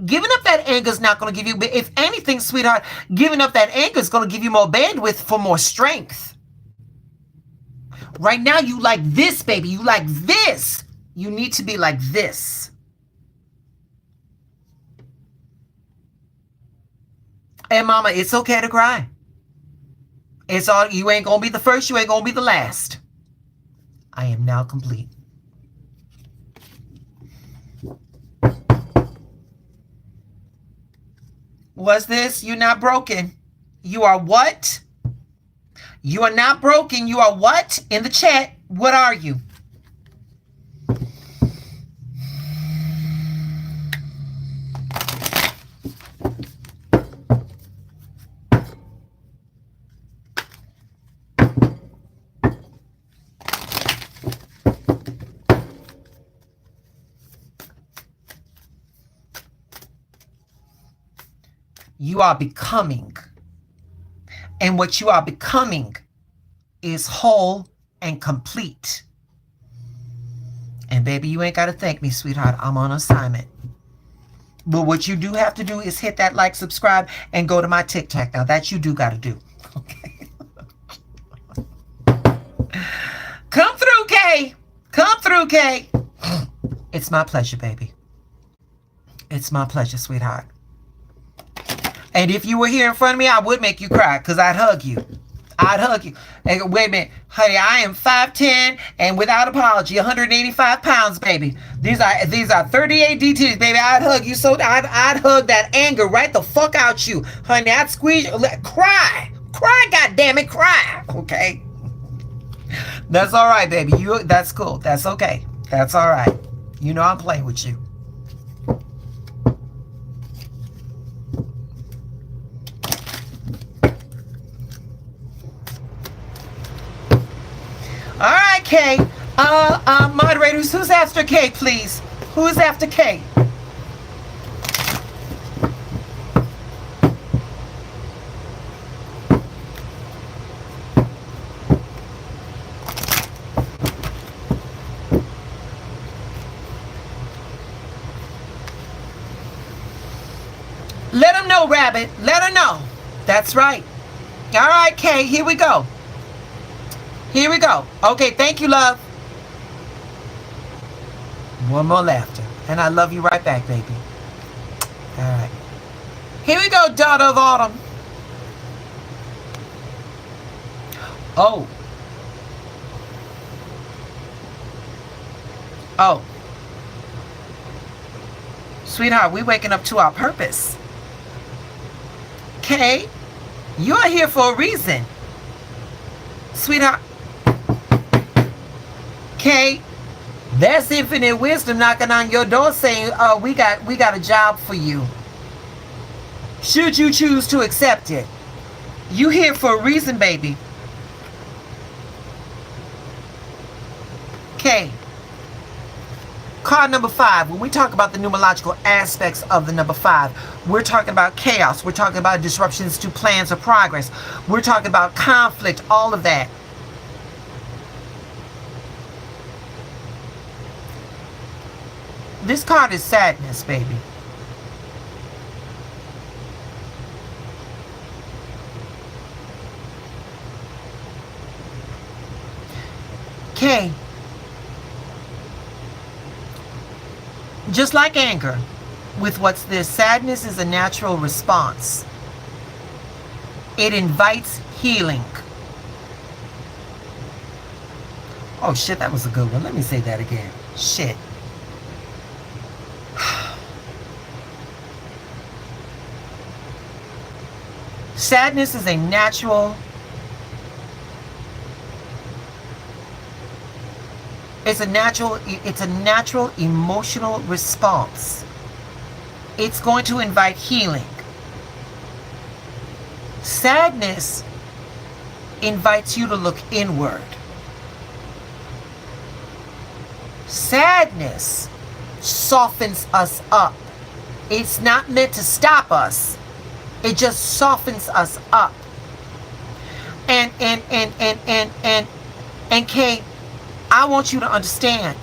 Giving up that anger is not going to give you, if anything, sweetheart, giving up that anger is going to give you more bandwidth for more strength. Right now, you like this, baby. You like this. You need to be like this. And mama, it's okay to cry. It's all, you ain't gonna be the first, you ain't gonna be the last. I am now complete. Was this? You're not broken. You are what? You are not broken. You are what? In the chat, what are you? You are becoming. And what you are becoming is whole and complete. And baby, you ain't got to thank me, sweetheart. I'm on assignment. But what you do have to do is hit that like, subscribe, and go to my TikTok. Now that you do got to do. Okay. Come through, Kay. Come through, Kay. It's my pleasure, baby. It's my pleasure, sweetheart. And if you were here in front of me, I would make you cry, because I'd hug you. I'd hug you. And wait a minute. Honey, I am 5'10", and without apology, 185 pounds, baby. These are 38 DTs, baby. I'd hug you so I'd hug that anger right the fuck out you. Honey, I'd squeeze you. Cry. Cry, goddammit, cry. Okay? That's all right, baby. That's cool. That's okay. That's all right. You know I'm playing with you. All right, Kay. Moderators, who's after Kay, please? Who's after Kay? Let them know, Rabbit. Let her know. That's right. All right, Kay, here we go. Here we go. Okay, thank you, love. One more laughter. And I love you right back, baby. All right. Here we go, daughter of autumn. Oh. Oh. Sweetheart, we waking up to our purpose. Okay? You are here for a reason. Sweetheart. Okay? That's infinite wisdom knocking on your door saying, we got a job for you. Should you choose to accept it. You here for a reason, baby. Okay. Card number 5. When we talk about the numerological aspects of the number 5, we're talking about chaos. We're talking about disruptions to plans of progress. We're talking about conflict, all of that. This card is sadness, baby. Okay. Just like anger, with what's this, sadness is a natural response. It invites healing. Oh shit, that was a good one. Let me say that again. Shit. Sadness is a natural it's a natural emotional response. It's going to invite healing. Sadness invites you to look inward. Sadness softens us up. It's not meant to stop us. It just softens us up. And Kay, I want you to understand,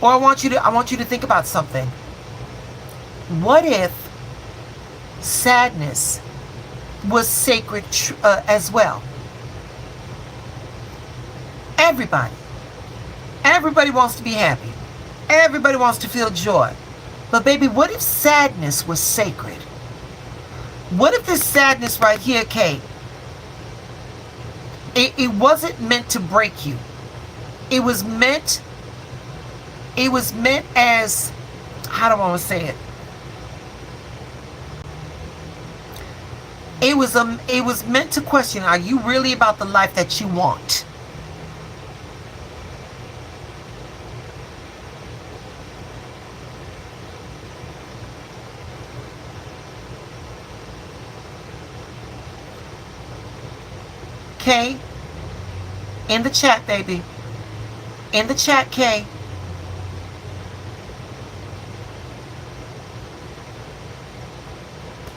or I want you to think about something. What if sadness was sacred as well? Everybody wants to be happy. Everybody wants to feel joy. But baby, what if sadness was sacred? What if this sadness right here, Kate, it wasn't meant to break you. It was meant as, how do I want to say it? It was meant to question, are you really about the life that you want? Kay, in the chat, baby. In the chat, Kay.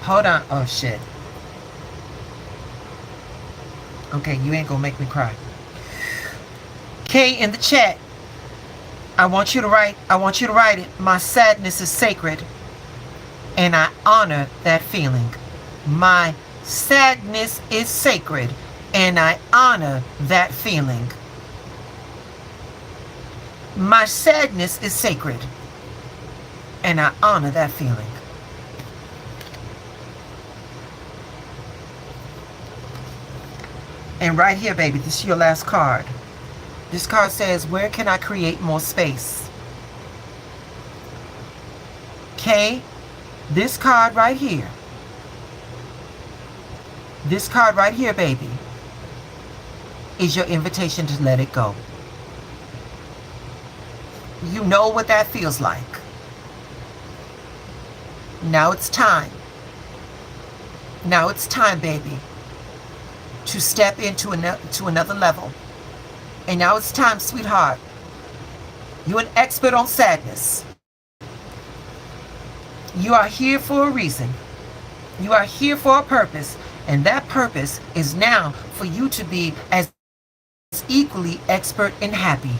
Hold on. Oh, shit. Okay, you ain't gonna make me cry. Kay, in the chat. I want you to write it. My sadness is sacred, and I honor that feeling. My sadness is sacred, and I honor that feeling. My sadness is sacred, and I honor that feeling. And right here, baby, this is your last card. This card says, where can I create more space? Okay, this card right here. This card right here, baby, is your invitation to let it go. You know what that feels like. Now it's time. Now it's time, baby, to step into another level. And now it's time, sweetheart. You're an expert on sadness. You are here for a reason. You are here for a purpose. And that purpose is now for you to be as equally expert and happy.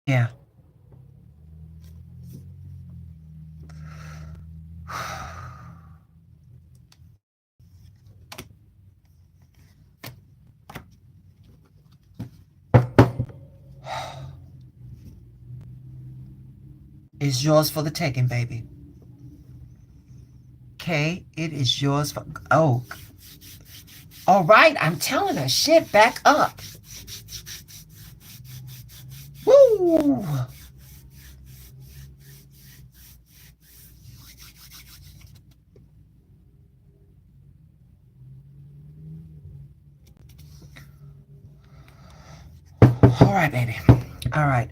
Yeah. is yours for the taking, baby. Okay, it is yours for... Oh. All right, I'm telling her. Shit, back up. Woo! All right, baby. All right.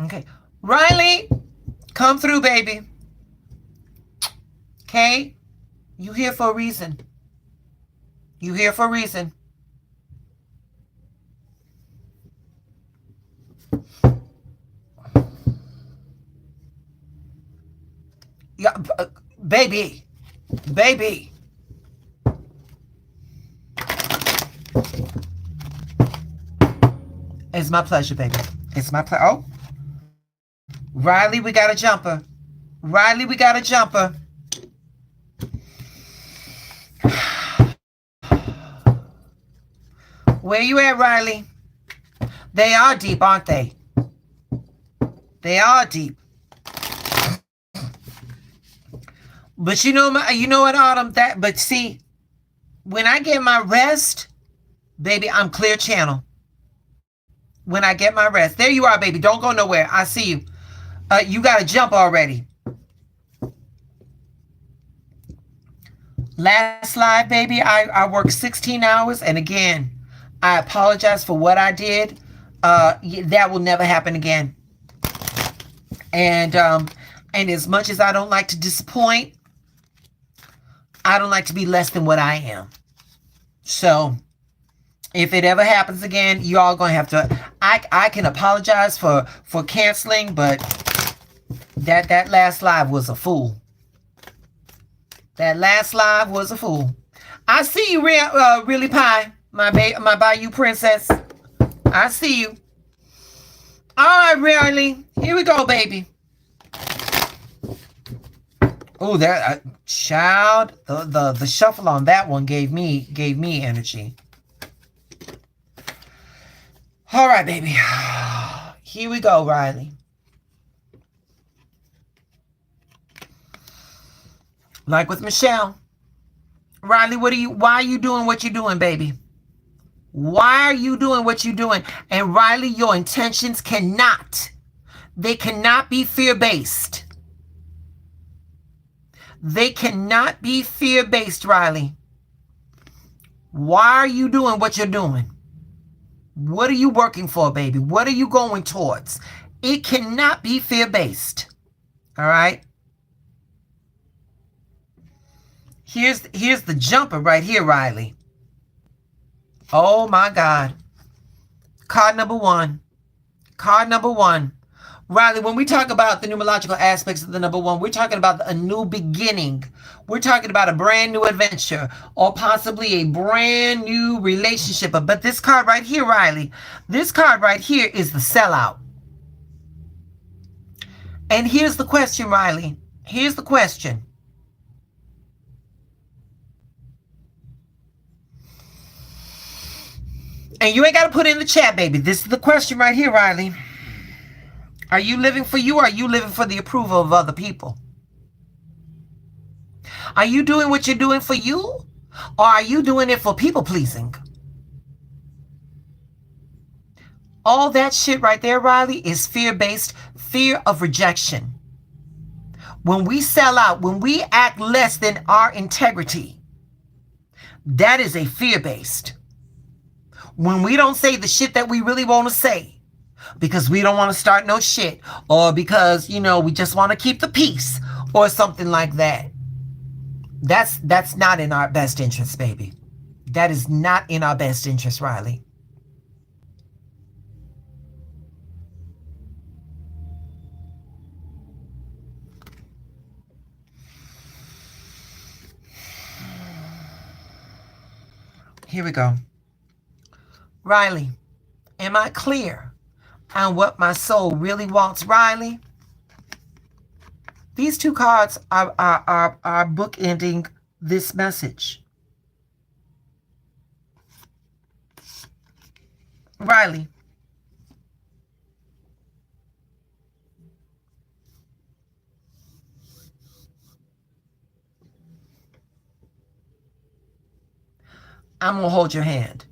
Okay. Riley, come through, baby. Okay? You here for a reason. You here for a reason. Yeah, baby. Baby. It's my pleasure, baby. It's my pleasure. Oh. Riley, we got a jumper. Riley, we got a jumper. Where you at, Riley? They are deep, aren't they? They are deep. But you know what, Autumn? But see, when I get my rest, baby, I'm clear channel. When I get my rest. There you are, baby. Don't go nowhere. I see you. You got to jump already. Last slide, baby. I worked 16 hours. And again, I apologize for what I did. That will never happen again. And as much as I don't like to disappoint, I don't like to be less than what I am. So if it ever happens again, you all gonna have to. I can apologize for canceling, but that last live was a fool. That last live was a fool. I see you, really pie, my Bayou princess. I see you. All right, Riley. Here we go, baby. Oh, that child. The shuffle on that one gave me energy. All right, baby. Here we go, Riley. Like with Michelle. Riley, why are you doing what you're doing, baby? Why are you doing what you're doing? And Riley, your intentions cannot be fear-based. They cannot be fear-based, Riley. Why are you doing what you're doing? What are you working for, baby? What are you going towards? It cannot be fear-based. All right? Here's the jumper right here, Riley. Oh, my God. Card number one. Card number one. Riley, when we talk about the numerological aspects of the number one, we're talking about a new beginning. We're talking about a brand new adventure or possibly a brand new relationship. But this card right here, Riley, this card right here is the sellout. And here's the question, Riley. Here's the question. And you ain't got to put it in the chat, baby. This is the question right here, Riley. Are you living for you or are you living for the approval of other people? Are you doing what you're doing for you or are you doing it for people pleasing? All that shit right there, Riley, is fear-based, fear of rejection. When we sell out, when we act less than our integrity, that is a fear-based. When we don't say the shit that we really want to say because we don't want to start no shit or because, we just want to keep the peace or something like that. That's not in our best interest, baby. That is not in our best interest, Riley. Here we go. Riley, am I clear on what my soul really wants, Riley? These two cards are bookending this message. Riley, I'm going to hold your hand.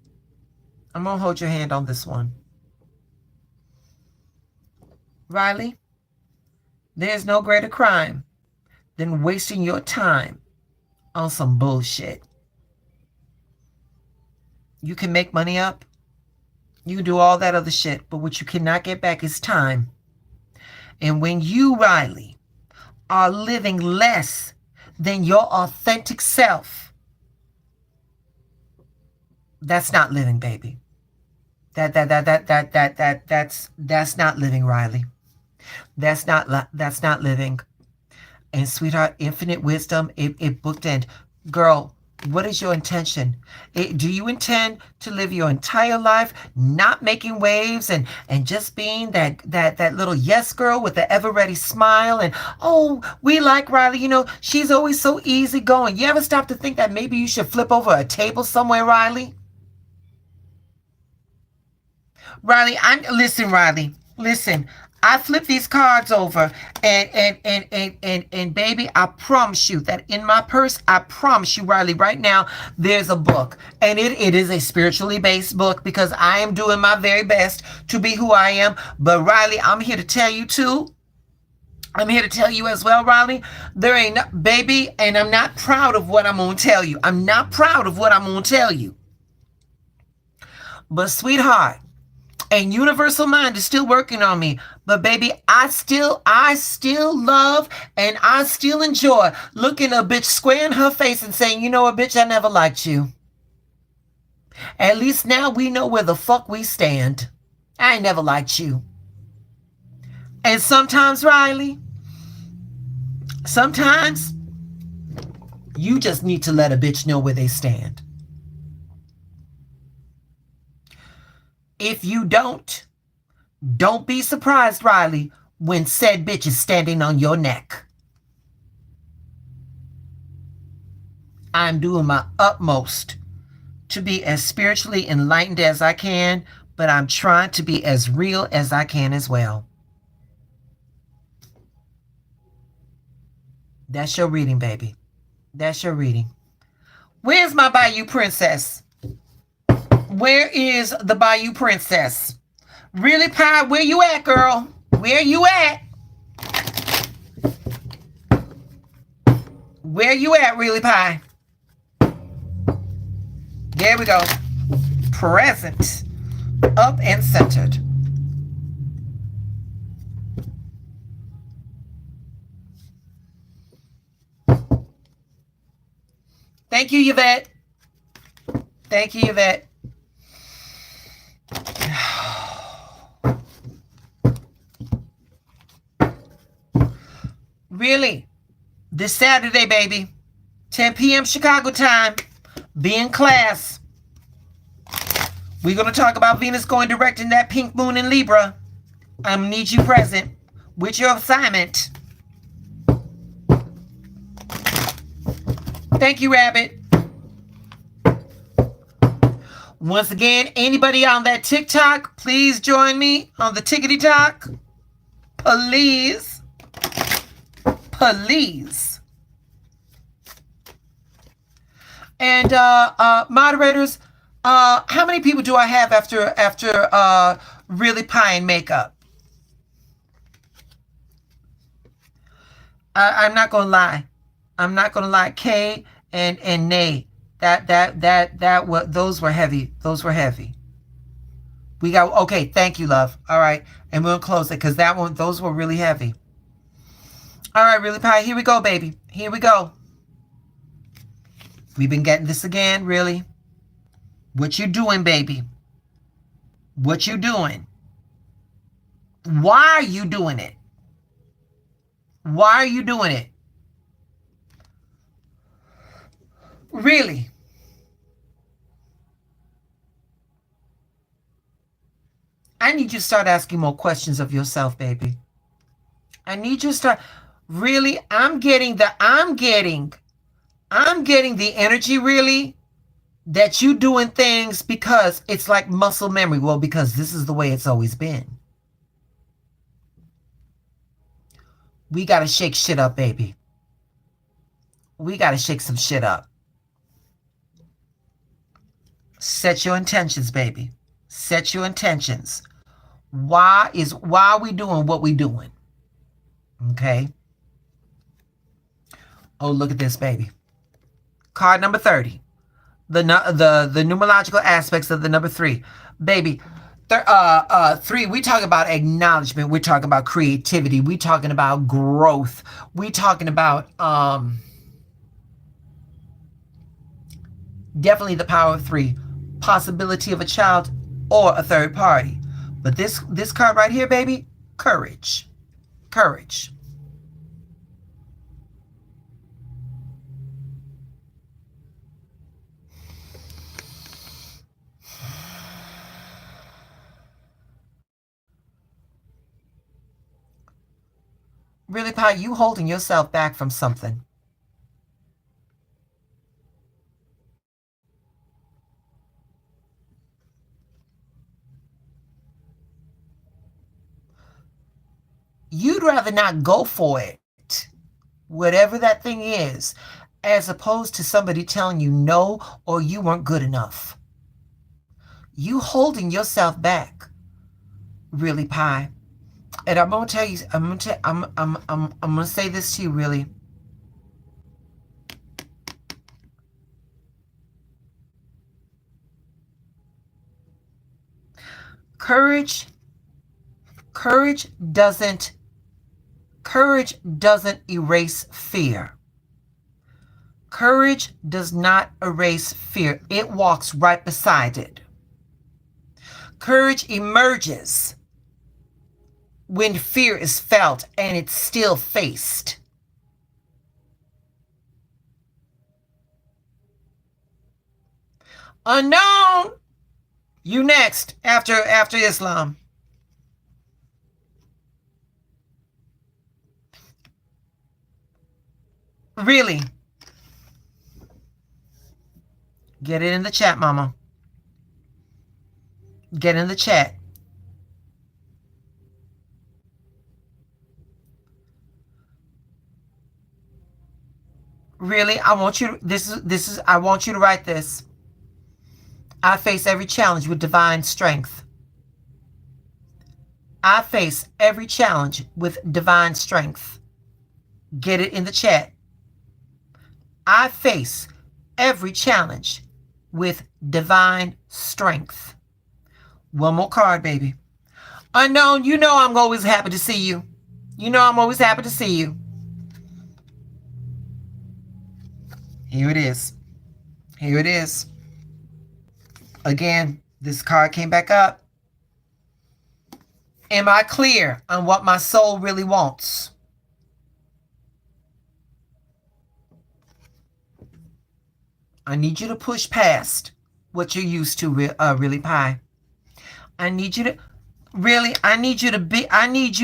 I'm going to hold your hand on this one. Riley, there's no greater crime than wasting your time on some bullshit. You can make money up. You can do all that other shit. But what you cannot get back is time. And when you, Riley, are living less than your authentic self, that's not living, baby. That's not living, Riley. That's not living. And sweetheart, infinite wisdom, it bookend. Girl, what is your intention? Do you intend to live your entire life not making waves and just being that little yes girl with the ever ready smile and, oh, we like Riley, you know, she's always so easygoing. You ever stop to think that maybe you should flip over a table somewhere, Riley? Listen, Riley, listen. I flip these cards over and baby, I promise you that in my purse, I promise you, Riley, right now, there's a book. And it is a spiritually based book because I am doing my very best to be who I am. But Riley, I'm here to tell you too. I'm here to tell you as well, Riley, there ain't no, baby, and I'm not proud of what I'm going to tell you. I'm not proud of what I'm going to tell you. But sweetheart, and Universal Mind is still working on me. But baby, I still love and I still enjoy looking a bitch square in her face and saying, you know what, bitch, I never liked you. At least now we know where the fuck we stand. I ain't never liked you. And sometimes, Riley, sometimes you just need to let a bitch know where they stand. If you don't be surprised, Riley, when said bitch is standing on your neck. I'm doing my utmost to be as spiritually enlightened as I can, but I'm trying to be as real as I can as well. That's your reading, baby. That's your reading. Where's my Bayou Princess? Where is the Bayou Princess? Really, Pie? Where you at, girl? Where you at? Where you at, Really Pie? There we go. Present. Up and centered. Thank you, Yvette. Thank you, Yvette. Really, this Saturday, baby, 10 p.m. Chicago time, be in class. We're going to talk about Venus going direct in that pink moon in Libra. I'm going to need you present with your assignment. Thank you, Rabbit. Once again, anybody on that TikTok, please join me on the Tickety Talk. Please. Please. And moderators, how many people do I have after Really Pie and makeup? I'm not gonna lie. I'm not gonna lie. Kay and Nay. Those were heavy. Those were heavy. We got, okay, thank you, love. All right. And we'll close it because those were really heavy. All right, Really Pie, here we go, baby. Here we go. We've been getting this again, really. What you doing, baby? What you doing? Why are you doing it? Why are you doing it? Really? I need you to start asking more questions of yourself, baby. I need you to start. Really, I'm getting the energy, really, that you doing things because it's like muscle memory. Well, because this is the way it's always been. We got to shake shit up, baby. We got to shake some shit up. Set your intentions, baby. Set your intentions. Why are we doing what we doing? Okay. Oh, look at this, baby. Card number 30. The numerological aspects of the number 3. Baby, 3, we talk about acknowledgement. We're talking about creativity. We talking about growth. We talking about definitely the power of 3. Possibility of a child or a third party. But this card right here, baby, courage. Courage. Really, Pi, you holding yourself back from something. You'd rather not go for it, whatever that thing is, as opposed to somebody telling you no or you weren't good enough. You holding yourself back, really, Pi. And I'm gonna tell you, I'm gonna say this to you, really. Courage doesn't erase fear. Courage does not erase fear. It walks right beside it. Courage emerges when fear is felt and it's still faced. Unknown, you next after Islam. Really? Get it in the chat, mama. Get in the chat. Really, I want you to, I want you to write this. I face every challenge with divine strength. I face every challenge with divine strength. Get it in the chat. I face every challenge with divine strength. One more card, baby. Unknown, you know I'm always happy to see you. You know I'm always happy to see you. Here it is. Here it is. Again, this card came back up. Am I clear on what my soul really wants? I need you to push past what you're used to, really, Pi. I need you to, really, I need you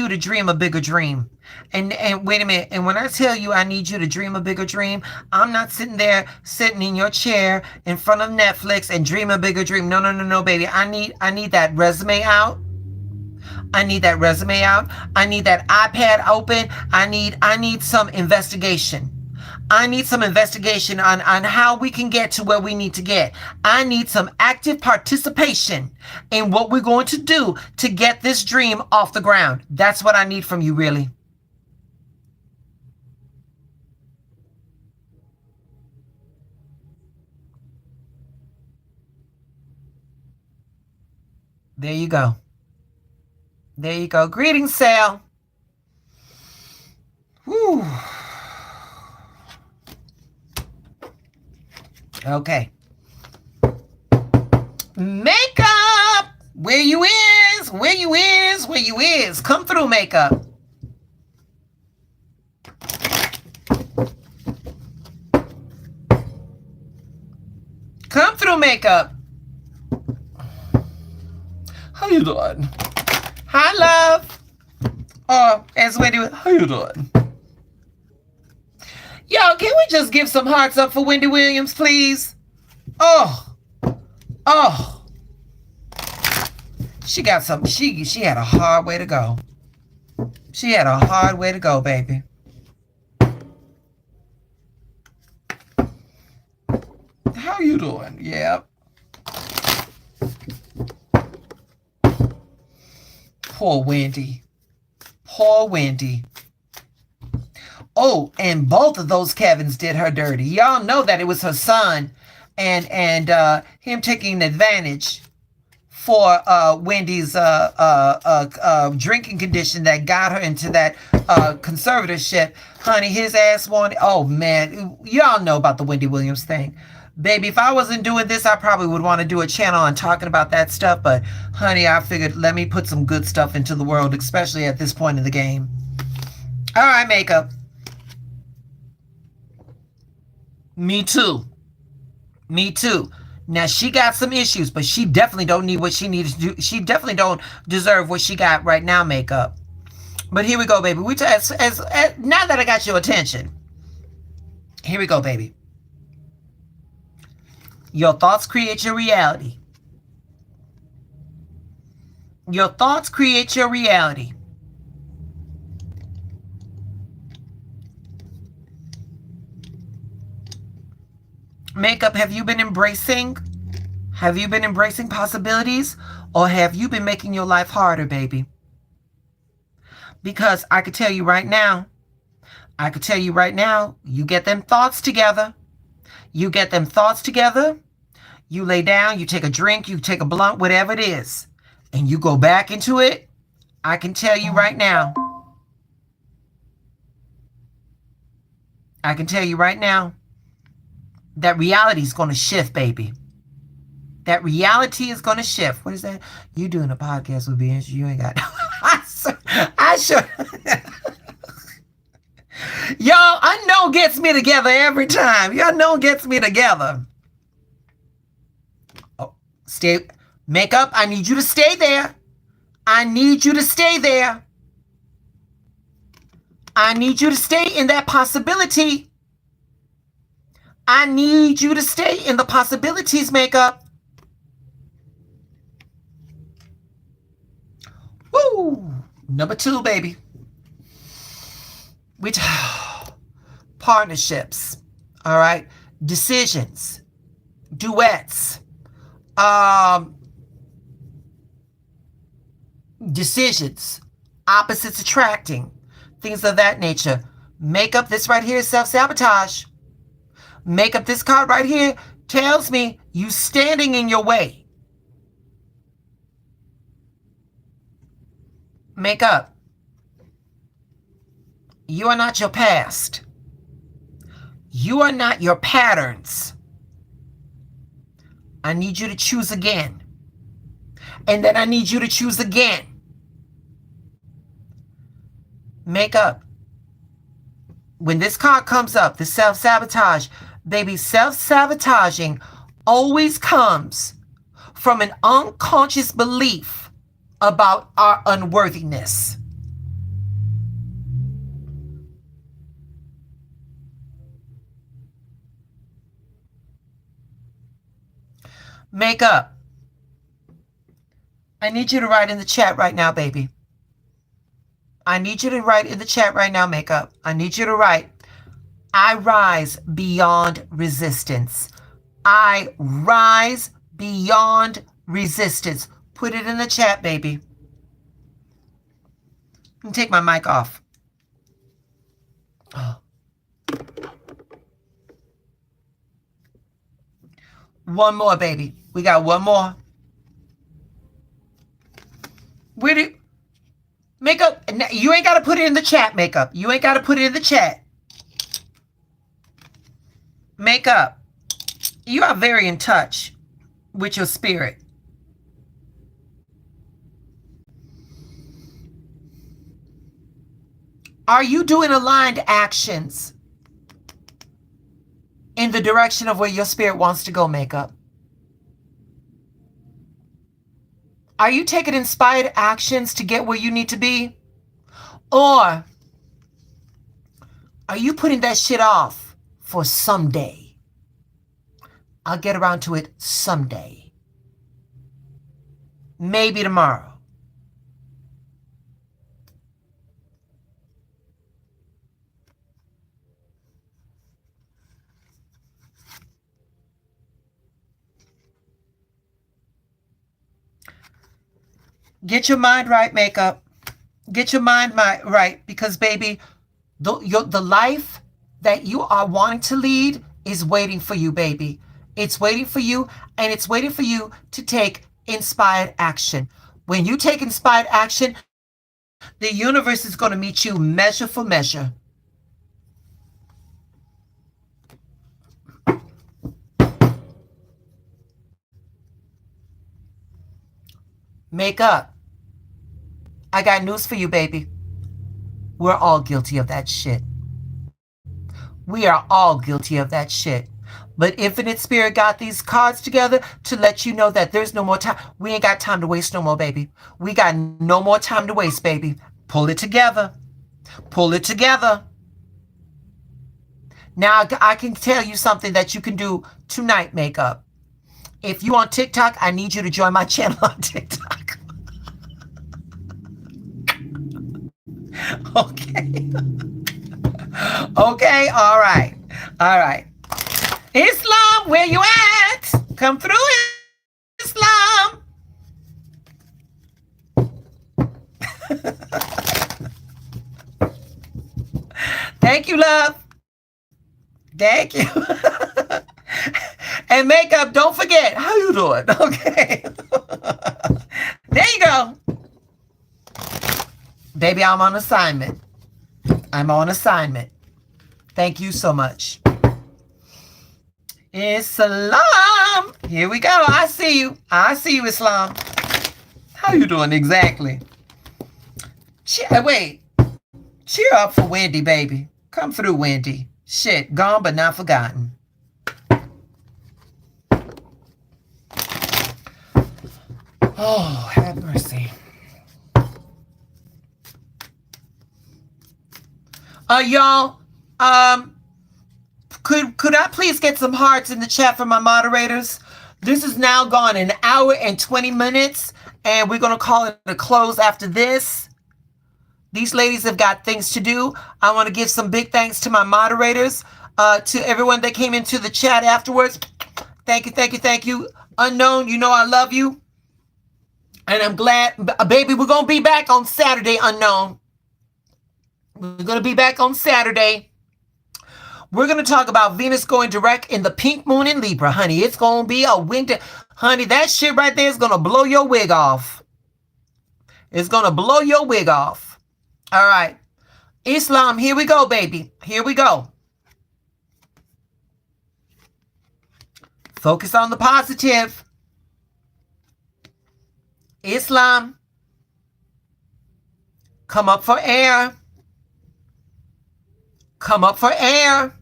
to dream a bigger dream. And wait a minute. And when I tell you I need you to dream a bigger dream, I'm not sitting in your chair in front of Netflix and dream a bigger dream. No, baby. I need that resume out. I need that resume out. I need that iPad open. I need some investigation. I need some investigation on how we can get to where we need to get. I need some active participation in what we're going to do to get this dream off the ground. That's what I need from you, really. There you go. There you go. Greetings, Sal. Whew. Okay. Makeup! Where you is? Where you is? Where you is? Come through, makeup. Come through, makeup. How you doing? Hi, love. Oh, as Wendy, how you doing? Yo, can we just give some hearts up for Wendy Williams, please? Oh, Oh, she got some. She had a hard way to go. She had a hard way to go, baby. How you doing? Yeah. Poor Wendy. Poor Wendy. Oh, and both of those Kevins did her dirty. Y'all know that it was her son and him taking advantage for Wendy's drinking condition that got her into that conservatorship. Honey, his ass wanted, oh man, y'all know about the Wendy Williams thing. Baby, if I wasn't doing this, I probably would want to do a channel on talking about that stuff. But honey, I figured let me put some good stuff into the world, especially at this point in the game. All right, makeup. Me too. Me too. Now she got some issues, but she definitely don't need what she needs to do. She definitely don't deserve what she got right now, makeup. But here we go, baby. Now that I got your attention, here we go, baby. Your thoughts create your reality. Your thoughts create your reality. Makeup, have you been embracing? Have you been embracing possibilities? Or have you been making your life harder, baby? Because I could tell you right now, you get them thoughts together. You get them thoughts together. You lay down, you take a drink, you take a blunt, whatever it is, and you go back into it. I can tell you right now. That reality is going to shift, baby. That reality is going to shift. What is that? You doing a podcast with me? You ain't got. I should. Y'all, unknown gets me together every time. Y'all know gets me together. Oh, stay. Makeup, I need you to stay there. I need you to stay there. I need you to stay in that possibility. I need you to stay in the possibilities, makeup. Woo! Number 2, baby. Partnerships. All right. Decisions. Duets. Decisions. Opposites attracting. Things of that nature. Makeup, this right here is self-sabotage. Makeup, this card right here tells me you standing in your way. Makeup, you are not your past. You are not your patterns. I need you to choose again. And then I need you to choose again. Makeup, when this card comes up, the self-sabotage, baby, self-sabotaging always comes from an unconscious belief about our unworthiness. Makeup, I need you to write in the chat right now, baby. I need you to write in the chat right now, makeup. I need you to write, I rise beyond resistance. I rise beyond resistance. Put it in the chat, baby. Let me take my mic off. One more, baby. We got one more. Where do makeup? You ain't got to put it in the chat, makeup. You ain't got to put it in the chat. Makeup. You are very in touch with your spirit. Are you doing aligned actions in the direction of where your spirit wants to go, makeup? Are you taking inspired actions to get where you need to be? Or are you putting that shit off for someday? I'll get around to it someday. maybe tomorrow. Get your mind right, makeup. Get your mind right, because baby, the life that you are wanting to lead is waiting for you, baby. It's waiting for you, and it's waiting for you to take inspired action. When you take inspired action, the universe is going to meet you measure for measure. Makeup. I got news for you, baby. We're all guilty of that shit. We are all guilty of that shit. But Infinite Spirit got these cards together to let you know that there's no more time. We ain't got time to waste no more, baby. We got no more time to waste, baby. Pull it together. Pull it together. Now I can tell you something that you can do tonight, makeup. If you on TikTok, I need you to join my channel on TikTok. Okay. Okay, all right. All right. Islam, where you at? Come through, Islam. Thank you, love. Thank you. And makeup, don't forget, how you doing? Okay. There you go. Baby, I'm on assignment. I'm on assignment. Thank you so much. Islam. Here we go. I see you. I see you, Islam. How you doing exactly? Wait. Cheer up for Wendy, baby. Come through, Wendy. Shit, gone but not forgotten. Oh, have mercy. Y'all, could I please get some hearts in the chat for my moderators? This has now gone an hour and 20 minutes, and we're gonna call it a close after this. These ladies have got things to do. I want to give some big thanks to my moderators, to everyone that came into the chat afterwards. Thank you, thank you, thank you. Unknown, you know I love you. And I'm glad, baby, we're gonna be back on Saturday, Unknown. We're going to be back on Saturday. We're going to talk about Venus going direct in the pink moon in Libra, honey. It's going to be a winter. Honey, that shit right there is going to blow your wig off. It's going to blow your wig off. All right. Islam, here we go, baby. Here we go. Focus on the positive. Islam, come up for air. Come up for air.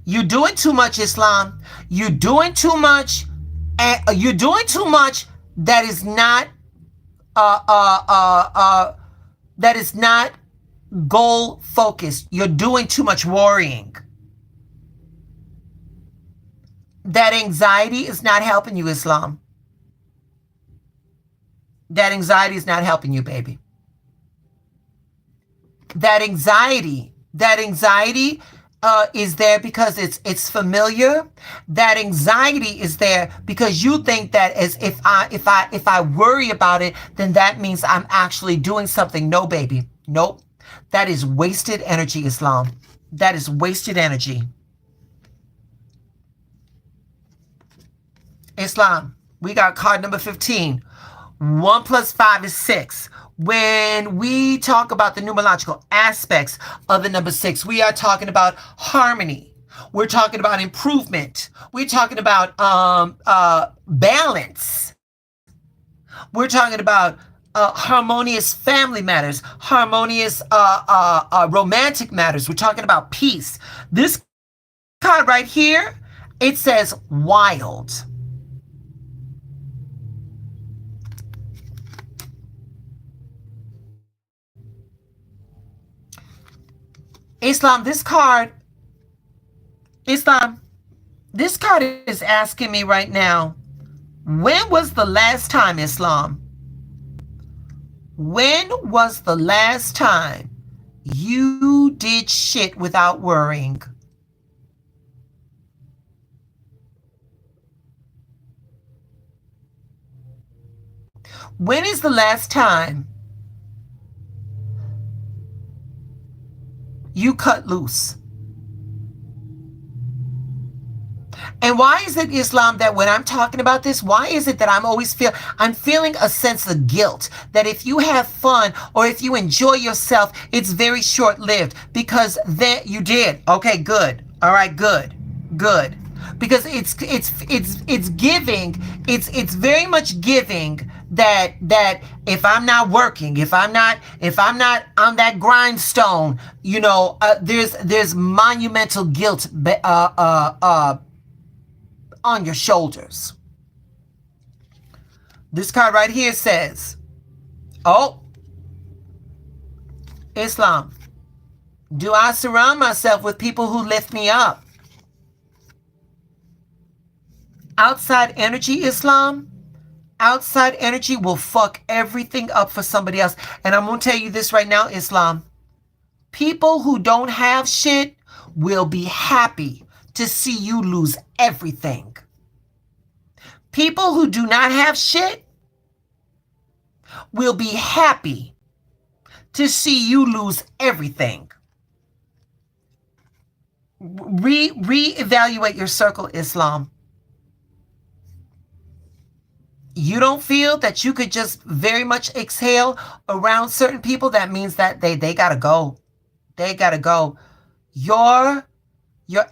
You're doing too much, Islam. You're doing too much. You're doing too much that is not goal focused. You're doing too much worrying. That anxiety is not helping you, Islam. That anxiety is not helping you, baby. That anxiety is there because it's familiar. That anxiety is there because you think that as if I worry about it, then that means I'm actually doing something. No, baby. Nope. That is wasted energy, Islam. That is wasted energy. Islam, we got card number 15. 1 + 5 is 6. When we talk about the numerological aspects of the number 6, we are talking about harmony. We're talking about improvement. We're talking about balance. We're talking about harmonious family matters, harmonious romantic matters. We're talking about peace. This card right here, it says wild. Islam, this card is asking me right now, when was the last time, Islam, When was the last time you did shit without worrying? When is the last time you cut loose? And why is it, Islam, that when I'm talking about this, why is it that I'm feeling a sense of guilt that if you have fun or if you enjoy yourself, it's very short-lived because then you did. Okay, good. All right, good. Good. Because it's giving, it's very much giving that if I'm not working, if I'm not on that grindstone, there's monumental guilt on your shoulders. This card right here says, oh, Islam, do I surround myself with people who lift me up? Outside energy, Islam, outside energy will fuck everything up for somebody else. And I'm going to tell you this right now, Islam. People who don't have shit will be happy to see you lose everything. People who do not have shit will be happy to see you lose everything. Reevaluate your circle, Islam. You don't feel that you could just very much exhale around certain people? That means that they gotta go. They gotta go. Your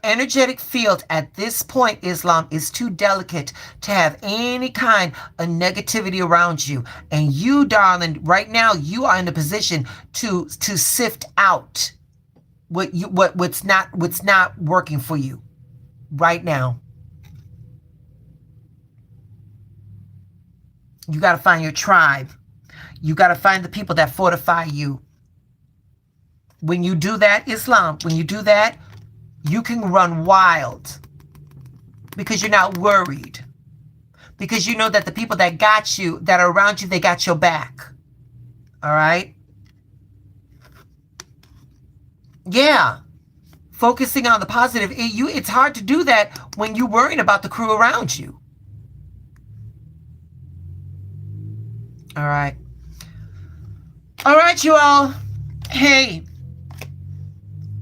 energetic field at this point, Islam, is too delicate to have any kind of negativity around you. And you, darling, right now, you are in a position to sift out what's not working for you right now. You got to find your tribe. You got to find the people that fortify you. When you do that, Islam, when you do that, you can run wild because you're not worried. Because you know that the people that got you, that are around you, they got your back. All right? Yeah. Focusing on the positive. It's hard to do that when you're worrying about the crew around you. All right. All right, you all. Hey,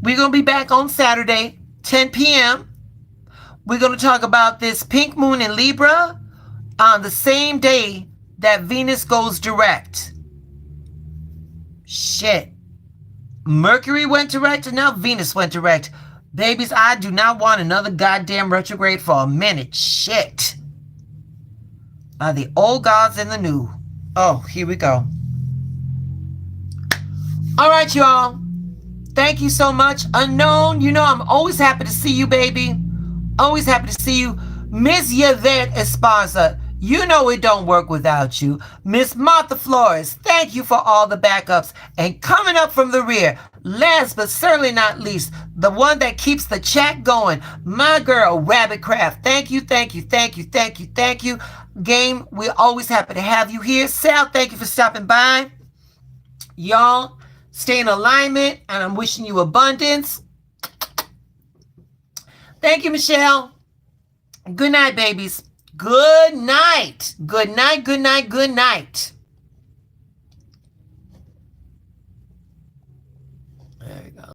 we're going to be back on Saturday, 10 p.m. We're going to talk about this pink moon in Libra on the same day that Venus goes direct. Shit. Mercury went direct and now Venus went direct. Babies, I do not want another goddamn retrograde for a minute. Shit. The old gods and the new. Oh, here we go. All right, y'all. Thank you so much. Unknown, I'm always happy to see you, baby. Always happy to see you. Miss Yvette Esparza, it don't work without you. Miss Martha Flores, thank you for all the backups. And coming up from the rear, last but certainly not least, the one that keeps the chat going, my girl, Rabbit Craft. Thank you, thank you, thank you, thank you, thank you. Game, we're always happy to have you here. Sal, thank you for stopping by. Y'all, stay in alignment, and I'm wishing you abundance. Thank you, Michelle. Good night, babies. Good night. Good night, good night, good night.